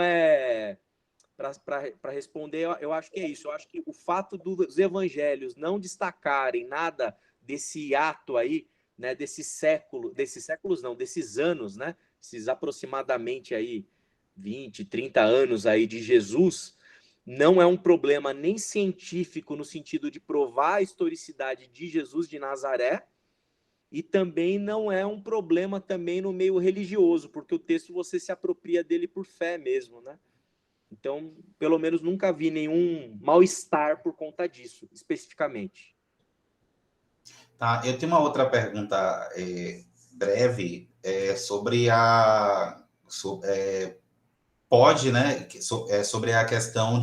para responder, eu acho que é isso. Eu acho que o fato dos evangelhos não destacarem nada desse ato aí, né, desses séculos não, desses anos, né? Esses aproximadamente aí 20, 30 anos aí de Jesus, não é um problema nem científico no sentido de provar a historicidade de Jesus de Nazaré, e também não é um problema também no meio religioso, porque o texto você se apropria dele por fé mesmo, né? Então, pelo menos nunca vi nenhum mal-estar por conta disso, especificamente. Tá, eu tenho uma outra pergunta breve sobre pode, né, sobre a questão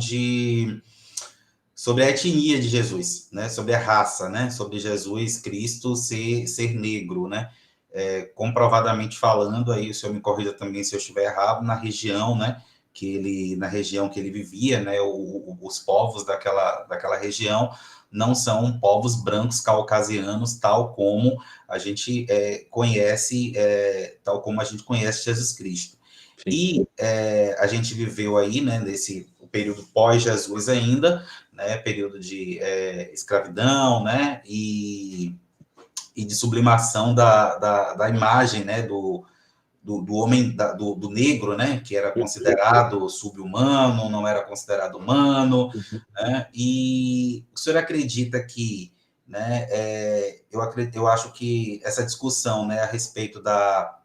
sobre a etnia de Jesus, né, sobre a raça, né, sobre Jesus Cristo ser negro, né, comprovadamente falando, aí o senhor me corrija também se eu estiver errado, na região, né, na região que ele vivia, né, os povos daquela região não são povos brancos caucasianos, tal como a gente conhece Jesus Cristo. Sim. E a gente viveu aí, né, nesse período pós-Jesus ainda, né, período de escravidão, né, e de sublimação da imagem, né, do homem, do negro, né, que era considerado sub-humano, não era considerado humano, né, e o senhor acredita que, né, eu acho que essa discussão, né, a respeito da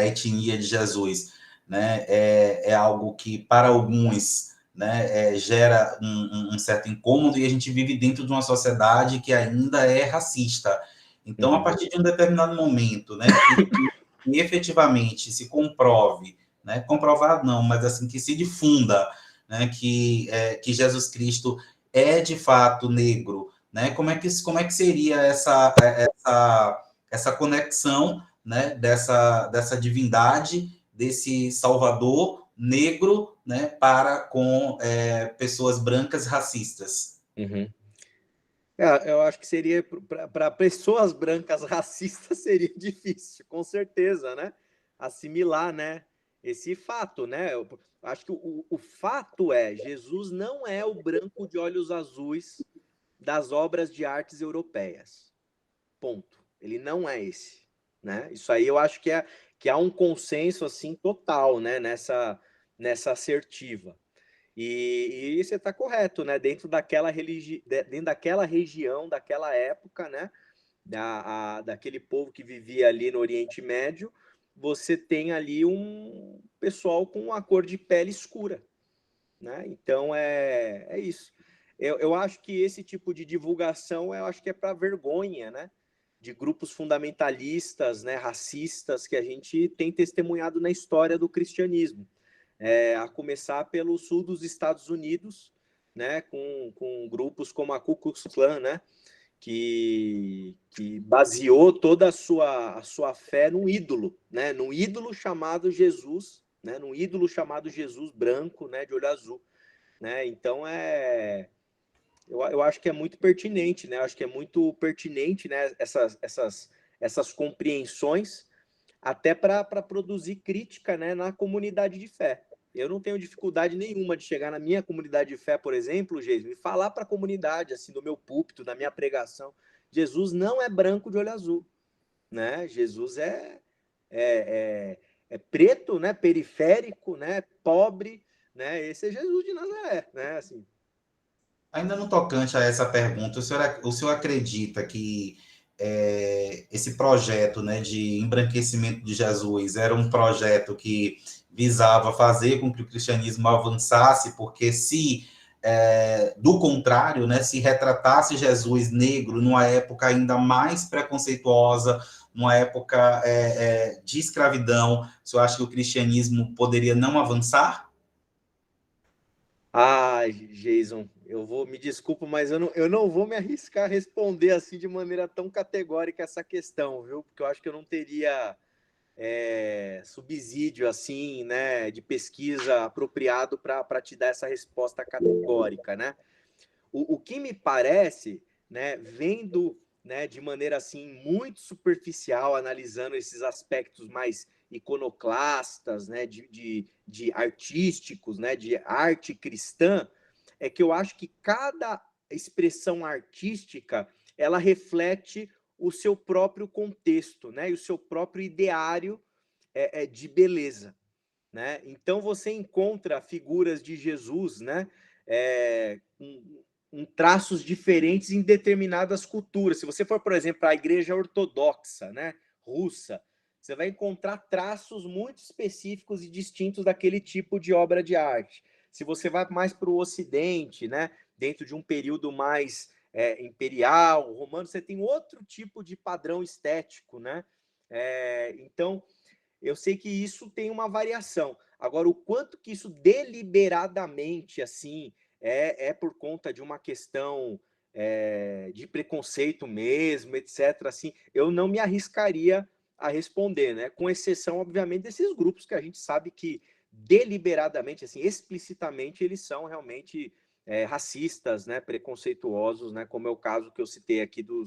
etnia de Jesus, né, é algo que, para alguns, né, gera um certo incômodo, e a gente vive dentro de uma sociedade que ainda é racista. Então, a partir de um determinado momento, né, que efetivamente se comprove, né, comprovado não, mas assim, que se difunda, né, que Jesus Cristo é de fato negro, né, como é que seria essa conexão, né, dessa divindade, desse Salvador negro, né, para com pessoas brancas racistas? Uhum. Eu acho que seria, para pessoas brancas racistas, seria difícil, com certeza, né? Assimilar, né? Esse fato, né? Eu acho que o fato Jesus não é o branco de olhos azuis das obras de artes europeias. Ponto. Ele não é esse, né? Isso aí eu acho que há um consenso, assim, total, né? Nessa assertiva. E você está correto, né? Dentro daquela região, daquela época, né? Daquele povo que vivia ali no Oriente Médio, você tem ali um pessoal com uma cor de pele escura, né? Então é isso. Eu acho que esse tipo de divulgação, eu acho que é para vergonha, né? De grupos fundamentalistas, né? Racistas que a gente tem testemunhado na história do cristianismo. A começar pelo sul dos Estados Unidos, né, com grupos como a Ku Klux Klan, né, que baseou toda a sua fé num ídolo, né, num ídolo chamado Jesus, né, num ídolo chamado Jesus branco, né, de olho azul, né. Então eu acho que é muito pertinente, né, acho que é muito pertinente, né, essas compreensões, até para produzir crítica, né, na comunidade de fé. Eu não tenho dificuldade nenhuma de chegar na minha comunidade de fé, por exemplo, Geison, e falar para a comunidade, assim, do meu púlpito, da minha pregação, Jesus não é branco de olho azul, né? Jesus é preto, né? Periférico, né? Pobre, né? Esse é Jesus de Nazaré, né? Assim. Ainda no tocante a essa pergunta, o senhor acredita que esse projeto, né, de embranquecimento de Jesus era um projeto que visava fazer com que o cristianismo avançasse, porque se, do contrário, né, se retratasse Jesus negro numa época ainda mais preconceituosa, numa época de escravidão, o senhor acha que o cristianismo poderia não avançar? Ai, Jason, me desculpa, mas eu não vou me arriscar a responder assim de maneira tão categórica essa questão, viu? Porque eu acho que eu não teria subsídio assim, né, de pesquisa apropriado para te dar essa resposta categórica, né? O que me parece, né, vendo, né, de maneira assim muito superficial, analisando esses aspectos mais iconoclastas, né, de artísticos, né, de arte cristã, é que eu acho que cada expressão artística ela reflete o seu próprio contexto, né, e o seu próprio ideário de beleza, né? Então você encontra figuras de Jesus, né, com traços diferentes em determinadas culturas. Se você for, por exemplo, para a igreja ortodoxa, né, russa, você vai encontrar traços muito específicos e distintos daquele tipo de obra de arte. Se você vai mais para o Ocidente, né, dentro de um período mais imperial, romano, você tem outro tipo de padrão estético, né? Então, eu sei que isso tem uma variação. Agora, o quanto que isso deliberadamente, assim, é por conta de uma questão de preconceito mesmo, etc., assim, eu não me arriscaria a responder, né? Com exceção, obviamente, desses grupos que a gente sabe que deliberadamente, assim, explicitamente, eles são realmente racistas, né? Preconceituosos, né? Como é o caso que eu citei aqui do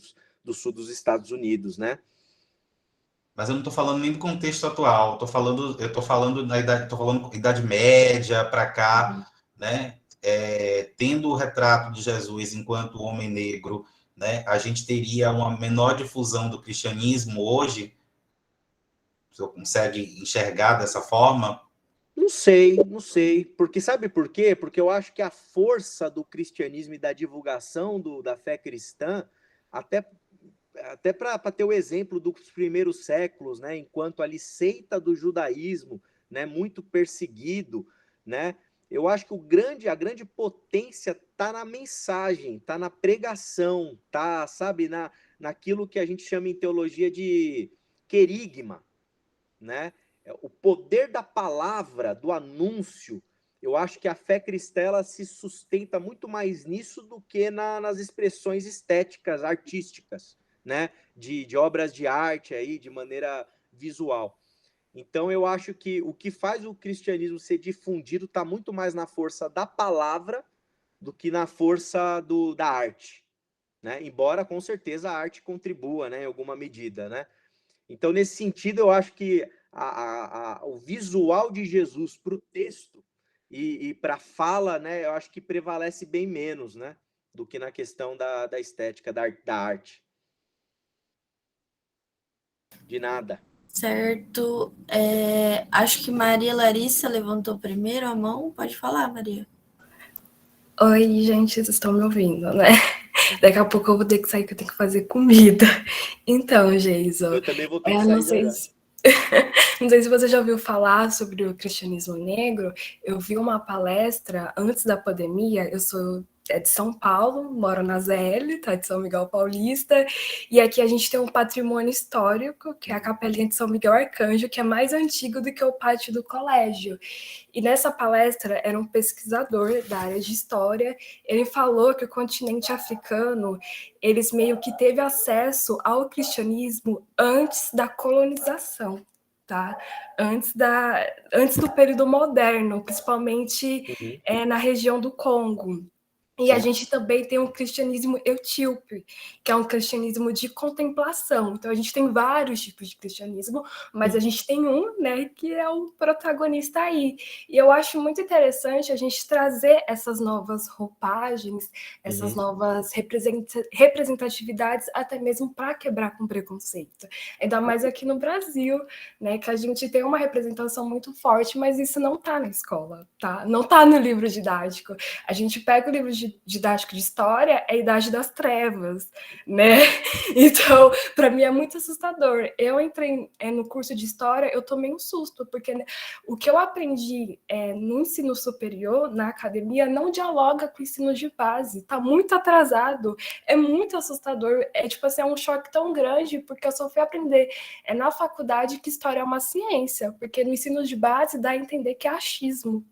sul dos Estados Unidos, né? Mas eu não estou falando nem do contexto atual, eu estou falando da idade, estou falando Idade Média para cá, né? Tendo o retrato de Jesus enquanto homem negro, né? A gente teria uma menor difusão do cristianismo hoje. Você consegue enxergar dessa forma? Não sei. Porque sabe por quê? Porque eu acho que a força do cristianismo e da divulgação da fé cristã, até para ter o exemplo dos primeiros séculos, né, enquanto ali seita do judaísmo, né, muito perseguido, né, eu acho que a grande potência está na mensagem, está na pregação, tá, sabe, naquilo que a gente chama em teologia de querigma, né, o poder da palavra, do anúncio. Eu acho que a fé cristã ela se sustenta muito mais nisso do que nas expressões estéticas, artísticas, né? De obras de arte aí, de maneira visual. Então, eu acho que o que faz o cristianismo ser difundido está muito mais na força da palavra do que na força da arte, né? Embora, com certeza, a arte contribua, né, em alguma medida, né? Então, nesse sentido, eu acho que o visual de Jesus para o texto e para a fala, né, eu acho que prevalece bem menos, né, do que na questão da estética, da arte. De nada. Certo. Acho que Maria Larissa levantou primeiro a mão. Pode falar, Maria. Oi, gente, vocês estão me ouvindo, né? Daqui a pouco eu vou ter que sair, que eu tenho que fazer comida. Então, Geison... Eu também vou ter que sair. Não sei se você já ouviu falar sobre o cristianismo negro. Eu vi uma palestra antes da pandemia. Eu sou de São Paulo, moro na ZL, tá, de São Miguel Paulista, e aqui a gente tem um patrimônio histórico, que é a Capelinha de São Miguel Arcanjo, que é mais antigo do que o pátio do colégio. E nessa palestra era um pesquisador da área de história. Ele falou que o continente africano, eles meio que teve acesso ao cristianismo antes da colonização. Tá? Antes do período moderno, principalmente na região do Congo. E a gente também tem um cristianismo etíope, que é um cristianismo de contemplação. Então, a gente tem vários tipos de cristianismo, mas a gente tem um, né, que é o protagonista aí. E eu acho muito interessante a gente trazer essas novas roupagens, essas novas representatividades, até mesmo para quebrar com preconceito. Ainda mais aqui no Brasil, né, que a gente tem uma representação muito forte, mas isso não está na escola, tá? Não está no livro didático. A gente pega o livro didático de história, é a Idade das Trevas, né? Então, para mim é muito assustador. Eu entrei no curso de história, eu tomei um susto, porque o que eu aprendi no ensino superior, na academia, não dialoga com o ensino de base, está muito atrasado, é muito assustador, tipo assim, é um choque tão grande, porque eu só fui aprender na faculdade que história é uma ciência, porque no ensino de base dá a entender que é achismo.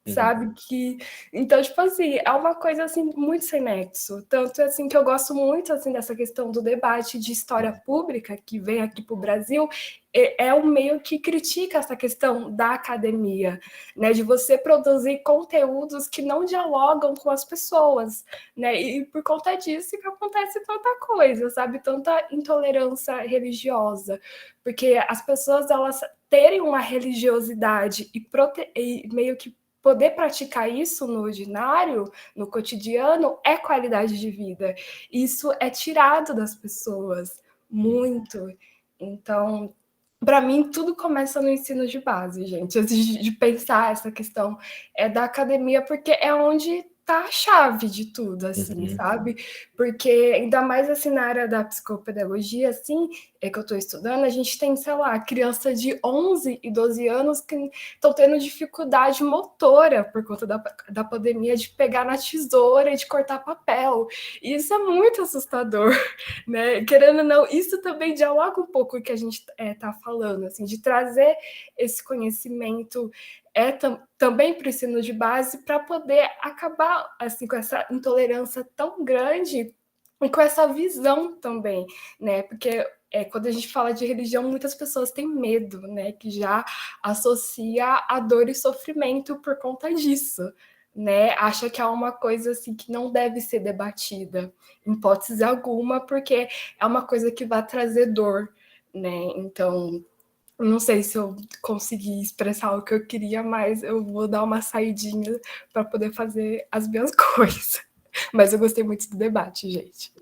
Sabe que então tipo assim é uma coisa assim muito sem nexo, tanto assim que eu gosto muito assim dessa questão do debate de história pública que vem aqui para o Brasil, é um meio que critica essa questão da academia, né, de você produzir conteúdos que não dialogam com as pessoas, né, e por conta disso que acontece tanta coisa, sabe, tanta intolerância religiosa, porque as pessoas elas terem uma religiosidade e meio que poder praticar isso no ordinário, no cotidiano, é qualidade de vida. Isso é tirado das pessoas, muito. Então, para mim, tudo começa no ensino de base, gente. Antes de pensar essa questão da academia, porque é onde tá a chave de tudo, assim, sabe? Porque, ainda mais, assim, na área da psicopedagogia, assim, que eu estou estudando, a gente tem, sei lá, criança de 11 e 12 anos que estão tendo dificuldade motora por conta da pandemia, de pegar na tesoura e de cortar papel. E isso é muito assustador, né? Querendo ou não, isso também dialoga um pouco com o que a gente está falando, assim, de trazer esse conhecimento também para o ensino de base, para poder acabar assim, com essa intolerância tão grande e com essa visão também, né? Porque quando a gente fala de religião, muitas pessoas têm medo, né? Que já associa a dor e sofrimento por conta disso, né? Acha que é uma coisa assim que não deve ser debatida, em hipótese alguma, porque é uma coisa que vai trazer dor, né? Então, não sei se eu consegui expressar o que eu queria, mas eu vou dar uma saidinha para poder fazer as minhas coisas. Mas eu gostei muito do debate, gente.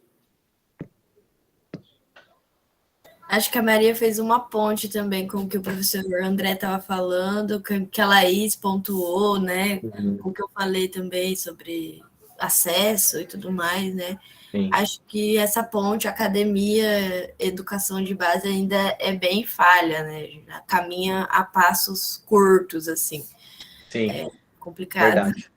Acho que a Maria fez uma ponte também com o que o professor André estava falando, que a Laís pontuou, né? Com o que eu falei também sobre acesso e tudo mais, né? Sim. Acho que essa ponte, academia, educação de base ainda é bem falha, né? Caminha a passos curtos, assim. Sim. É complicado. Verdade.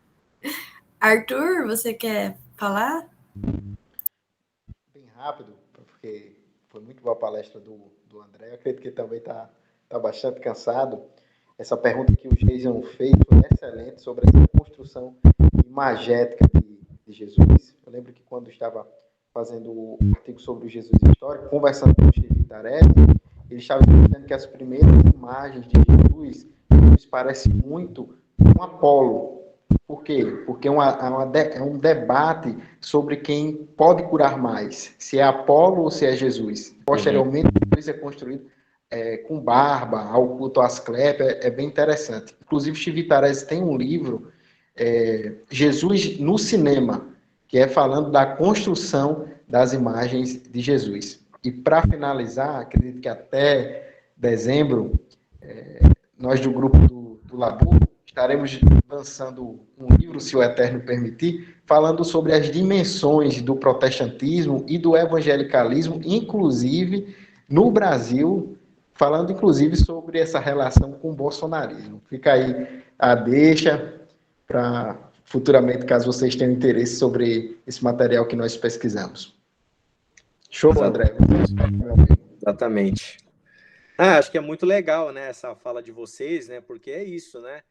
Arthur, você quer falar? Bem rápido, porque foi muito boa a palestra do André. Eu acredito que também está bastante cansado. Essa pergunta que o Jason fez foi excelente sobre essa construção imagética de Jesus. Eu lembro que quando estava fazendo o artigo sobre o Jesus histórico, conversando com o Steve Tarelli, ele estava dizendo que as primeiras imagens de Jesus parecem muito com Apolo. Por quê? Porque é um debate sobre quem pode curar mais, se é Apolo ou se é Jesus. Posteriormente, Jesus é construído com barba, ao culto às Asclepio, é bem interessante. Inclusive, Steve Tarelli tem um livro, Jesus no Cinema, que é falando da construção das imagens de Jesus. E para finalizar, acredito que até dezembro, nós do grupo do Labur estaremos lançando um livro, se o Eterno permitir, falando sobre as dimensões do protestantismo e do evangelicalismo, inclusive no Brasil, falando inclusive sobre essa relação com o bolsonarismo. Fica aí a deixa para futuramente, caso vocês tenham interesse sobre esse material que nós pesquisamos. Show, André? Exatamente. Acho que é muito legal, né, essa fala de vocês, né, porque é isso, né?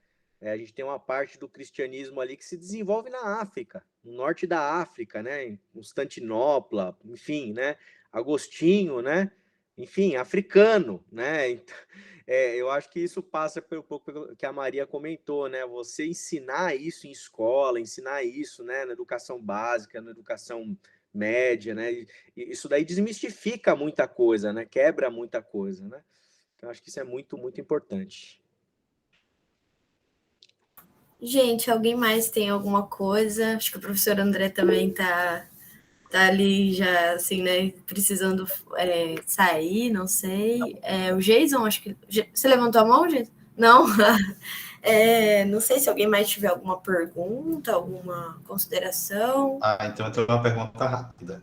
A gente tem uma parte do cristianismo ali que se desenvolve na África, no norte da África, né, em Constantinopla, enfim, né, Agostinho, né, enfim, africano, né, então, eu acho que isso passa pelo pouco que a Maria comentou, né, você ensinar isso em escola, ensinar isso, né, na educação básica, na educação média, né, e isso daí desmistifica muita coisa, né, quebra muita coisa, né, então acho que isso é muito, muito importante. Gente, alguém mais tem alguma coisa? Acho que o professor André também tá ali já, assim, né, precisando sair, não sei. O Jason, acho que... Você levantou a mão, Jason? Não? Não sei se alguém mais tiver alguma pergunta, alguma consideração. Então eu tenho uma pergunta rápida.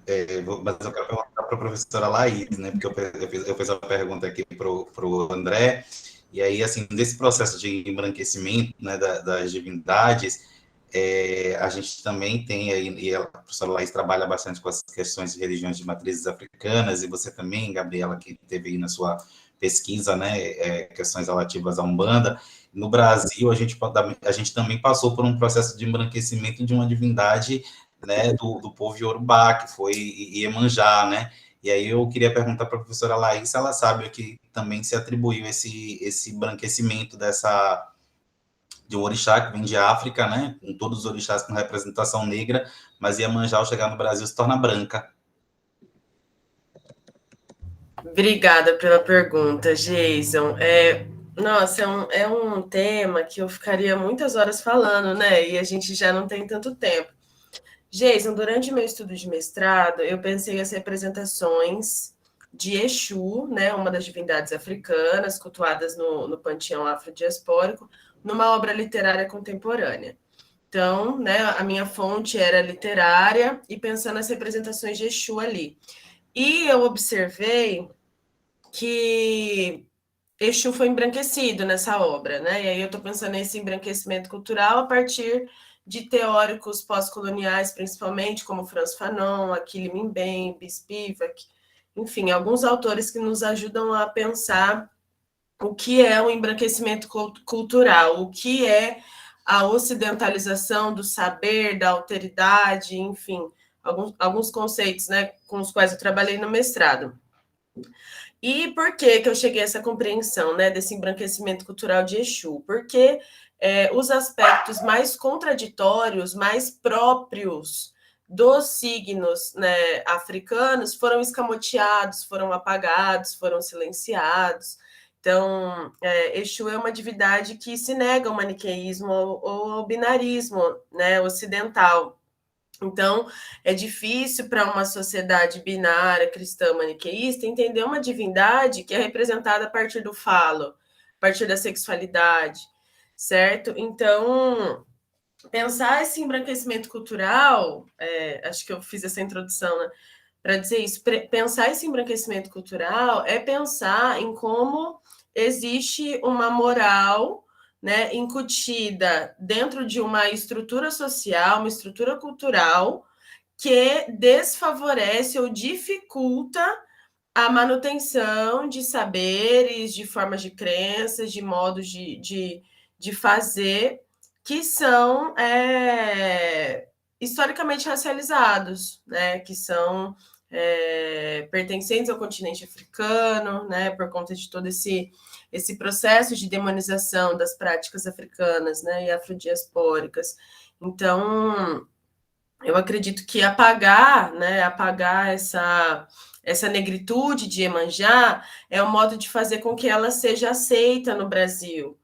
Mas eu quero perguntar para a professora Laís, né, porque eu fiz a pergunta aqui para o André. E aí, assim, desse processo de embranquecimento, né, das divindades, a gente também tem aí, e a professora Laís trabalha bastante com as questões de religiões de matrizes africanas, e você também, Gabriela, que teve aí na sua pesquisa, né, questões relativas à Umbanda. No Brasil, a gente também passou por um processo de embranquecimento de uma divindade, né, do povo Yorubá, que foi Iemanjá, né? E aí eu queria perguntar para a professora Laís se ela sabe que também se atribuiu esse embranquecimento de um orixá que vem de África, né? Com todos os orixás com representação negra, mas Iemanjá, ao chegar no Brasil, se torna branca. Obrigada pela pergunta, Jason. Nossa, é um tema que eu ficaria muitas horas falando, né? E a gente já não tem tanto tempo. Jason, durante meu estudo de mestrado, eu pensei as representações de Exu, né, uma das divindades africanas, cultuadas no panteão afrodiaspórico, numa obra literária contemporânea. Então, né, a minha fonte era literária e pensando nas representações de Exu ali. E eu observei que Exu foi embranquecido nessa obra, né? E aí eu estou pensando nesse embranquecimento cultural a partir de teóricos pós-coloniais, principalmente, como Frantz Fanon, Achille Mbembe, Spivak, enfim, alguns autores que nos ajudam a pensar o que é o embranquecimento cultural, o que é a ocidentalização do saber, da alteridade, enfim, alguns conceitos, né, com os quais eu trabalhei no mestrado. E por que eu cheguei a essa compreensão, né, desse embranquecimento cultural de Exu? Porque os aspectos mais contraditórios, mais próprios dos signos, né, africanos foram escamoteados, foram apagados, foram silenciados. Então, Exu é uma divindade que se nega ao maniqueísmo ou ao binarismo, né, ocidental. Então, é difícil para uma sociedade binária, cristã, maniqueísta, entender uma divindade que é representada a partir do falo, a partir da sexualidade, certo? Então, pensar esse embranquecimento cultural, acho que eu fiz essa introdução, né, para dizer isso, pensar esse embranquecimento cultural é pensar em como existe uma moral, né, incutida dentro de uma estrutura social, uma estrutura cultural, que desfavorece ou dificulta a manutenção de saberes, de formas de crenças, de modos de fazer, que são historicamente racializados, né, que são pertencentes ao continente africano, né, por conta de todo esse processo de demonização das práticas africanas, né, e afrodiaspóricas. Então, eu acredito que apagar essa negritude de Iemanjá é um modo de fazer com que ela seja aceita no Brasil,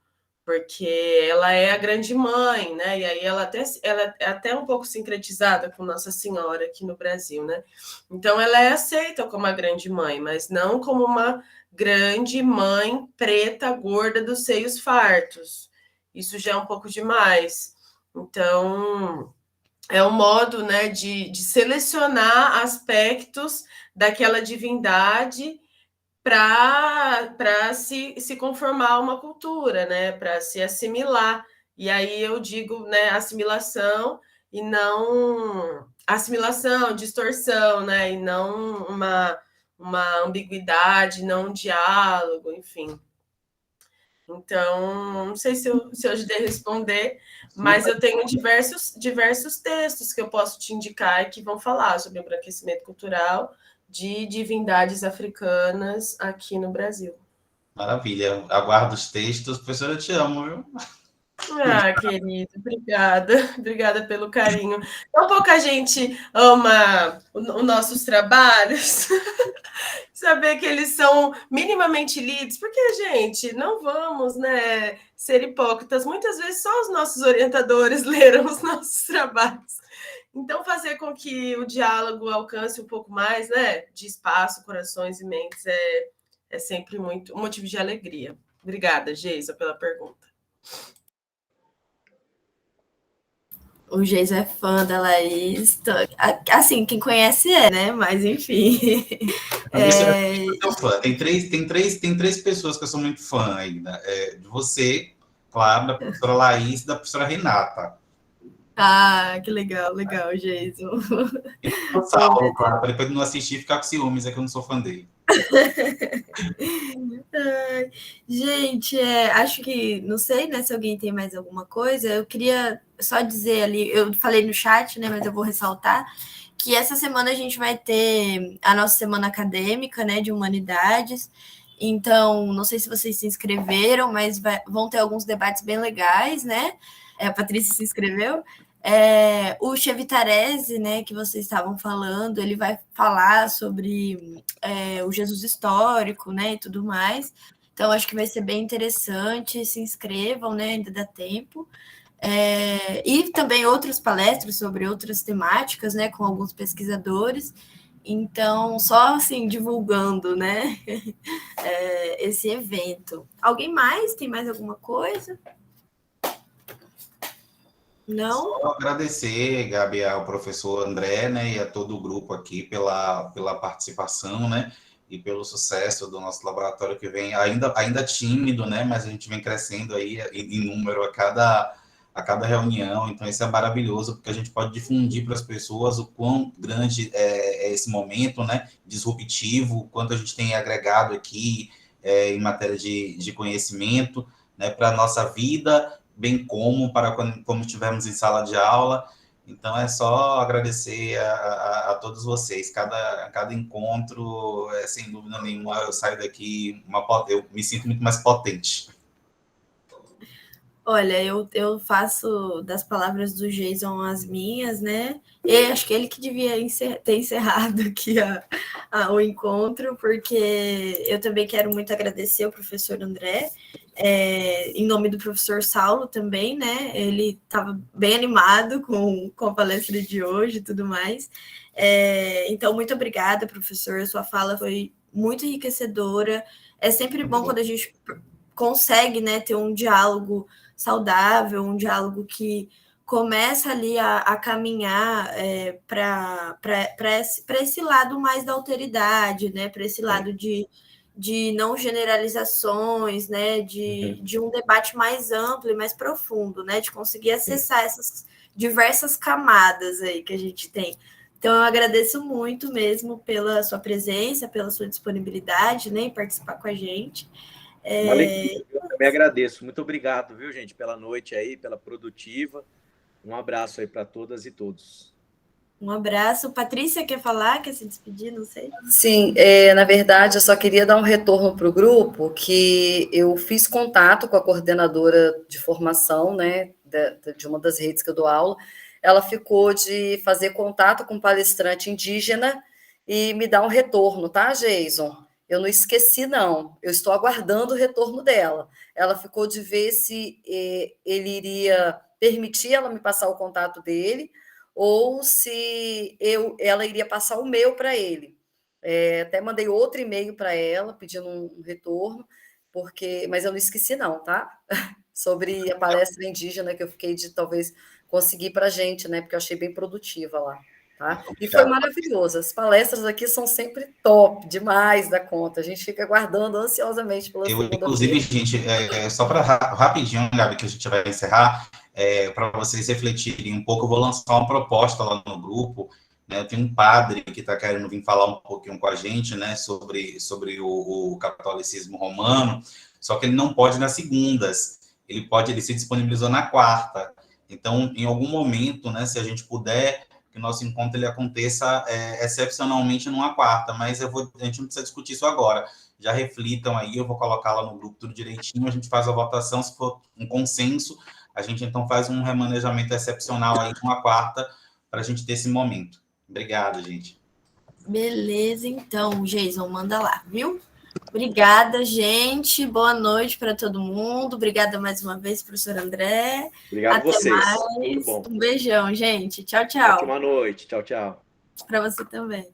porque ela é a grande mãe, né? E aí ela é até um pouco sincretizada com Nossa Senhora aqui no Brasil, né? Então ela é aceita como a grande mãe, mas não como uma grande mãe preta, gorda, dos seios fartos. Isso já é um pouco demais. Então, é um modo, né, de selecionar aspectos daquela divindade para se conformar a uma cultura, né, para se assimilar. E aí eu digo, né, assimilação e não assimilação, distorção, né, e não uma ambiguidade, não um diálogo, enfim. Então, não sei se eu ajudei a responder, mas eu tenho diversos textos que eu posso te indicar e que vão falar sobre o embranquecimento cultural de divindades africanas aqui no Brasil. Maravilha, aguardo os textos. Professora, eu te amo, viu? Ah, querido, obrigada pelo carinho. Tão pouca gente ama os nossos trabalhos, saber que eles são minimamente lidos, porque, gente, não vamos, né, ser hipócritas. Muitas vezes só os nossos orientadores leram os nossos trabalhos. Então, fazer com que o diálogo alcance um pouco mais, né, de espaço, corações e mentes é sempre muito um motivo de alegria. Obrigada, Geisa, pela pergunta. O Geis é fã da Laís. Assim, quem conhece né? Mas enfim. Eu sou fã. Tem três pessoas que eu sou muito fã ainda. De você, claro, da professora Laís e da professora Renata. Ah, que legal, Geison. Eu salvo, claro, para depois não assistir e ficar com ciúmes, é que eu não sou fã dele. Gente, acho que, não sei, né, se alguém tem mais alguma coisa, eu queria só dizer ali, eu falei no chat, né, mas eu vou ressaltar, que essa semana a gente vai ter a nossa semana acadêmica, né, de humanidades, então, não sei se vocês se inscreveram, mas vão ter alguns debates bem legais, né, a Patrícia se inscreveu. O Chevitarese, né, que vocês estavam falando, ele vai falar sobre o Jesus histórico, né, e tudo mais. Então, acho que vai ser bem interessante. Se inscrevam, né, ainda dá tempo. E também outras palestras sobre outras temáticas, né, com alguns pesquisadores. Então, só assim, divulgando, né, esse evento. Alguém mais? Tem mais alguma coisa? Não? Só agradecer, Gabi, ao professor André, né, e a todo o grupo aqui pela participação, né, e pelo sucesso do nosso laboratório, que vem ainda tímido, né, mas a gente vem crescendo aí em número a cada reunião. Então isso é maravilhoso, porque a gente pode difundir para as pessoas o quão grande é esse momento, né, disruptivo, o quanto a gente tem agregado aqui em matéria de conhecimento, né, para a nossa vida, bem como para quando estivermos em sala de aula. Então, é só agradecer a todos vocês. Cada encontro, sem dúvida nenhuma, eu saio daqui, eu me sinto muito mais potente. Olha, eu faço das palavras do Jason as minhas, né? E acho que ele que devia ter encerrado aqui o encontro, porque eu também quero muito agradecer ao professor André, em nome do professor Saulo também, né? Ele estava bem animado com a palestra de hoje e tudo mais. Então, muito obrigada, professor. A sua fala foi muito enriquecedora. É sempre bom quando a gente consegue, né, ter um diálogo saudável, um diálogo que começa ali a caminhar para esse lado mais da alteridade, né, para esse lado de não generalizações, né, de um debate mais amplo e mais profundo, né, de conseguir acessar essas diversas camadas aí que a gente tem. Então, eu agradeço muito mesmo pela sua presença, pela sua disponibilidade, né, em participar com a gente. Uma alegria, eu também agradeço. Muito obrigado, viu, gente, pela noite aí, pela produtiva. Um abraço aí para todas e todos. Um abraço. Patrícia, quer falar? Quer se despedir? Não sei. Sim, na verdade, eu só queria dar um retorno para o grupo, que eu fiz contato com a coordenadora de formação, né, de uma das redes que eu dou aula. Ela ficou de fazer contato com um palestrante indígena e me dar um retorno, tá, Jason? Eu não esqueci, não. Eu estou aguardando o retorno dela. Ela ficou de ver se ele iria permitir ela me passar o contato dele ou se ela iria passar o meu para ele. Até mandei outro e-mail para ela, pedindo um retorno, mas eu não esqueci, não, tá? Sobre a palestra indígena, que eu fiquei de talvez conseguir para a gente, né? Porque eu achei bem produtiva lá. Tá? E foi maravilhoso. As palestras aqui são sempre top, demais da conta. A gente fica aguardando ansiosamente pela segunda-feira. Inclusive, gente, só para rapidinho, Gabi, que a gente vai encerrar, para vocês refletirem um pouco, eu vou lançar uma proposta lá no grupo, né? Eu tenho um padre que está querendo vir falar um pouquinho com a gente, né, sobre o catolicismo romano, só que ele não pode nas segundas, ele se disponibilizou na quarta. Então, em algum momento, né, se a gente puder, que o nosso encontro ele aconteça excepcionalmente numa quarta, mas a gente não precisa discutir isso agora. Já reflitam aí, eu vou colocar lá no grupo tudo direitinho, a gente faz a votação, se for um consenso, a gente então faz um remanejamento excepcional aí numa quarta, para a gente ter esse momento. Obrigado, gente. Beleza, então, Jason, manda lá, viu? Obrigada, gente. Boa noite para todo mundo. Obrigada mais uma vez, professor André. Obrigado a vocês. Mais. Muito bom. Um beijão, gente. Tchau, tchau. Ótima noite. Tchau, tchau. Para você também.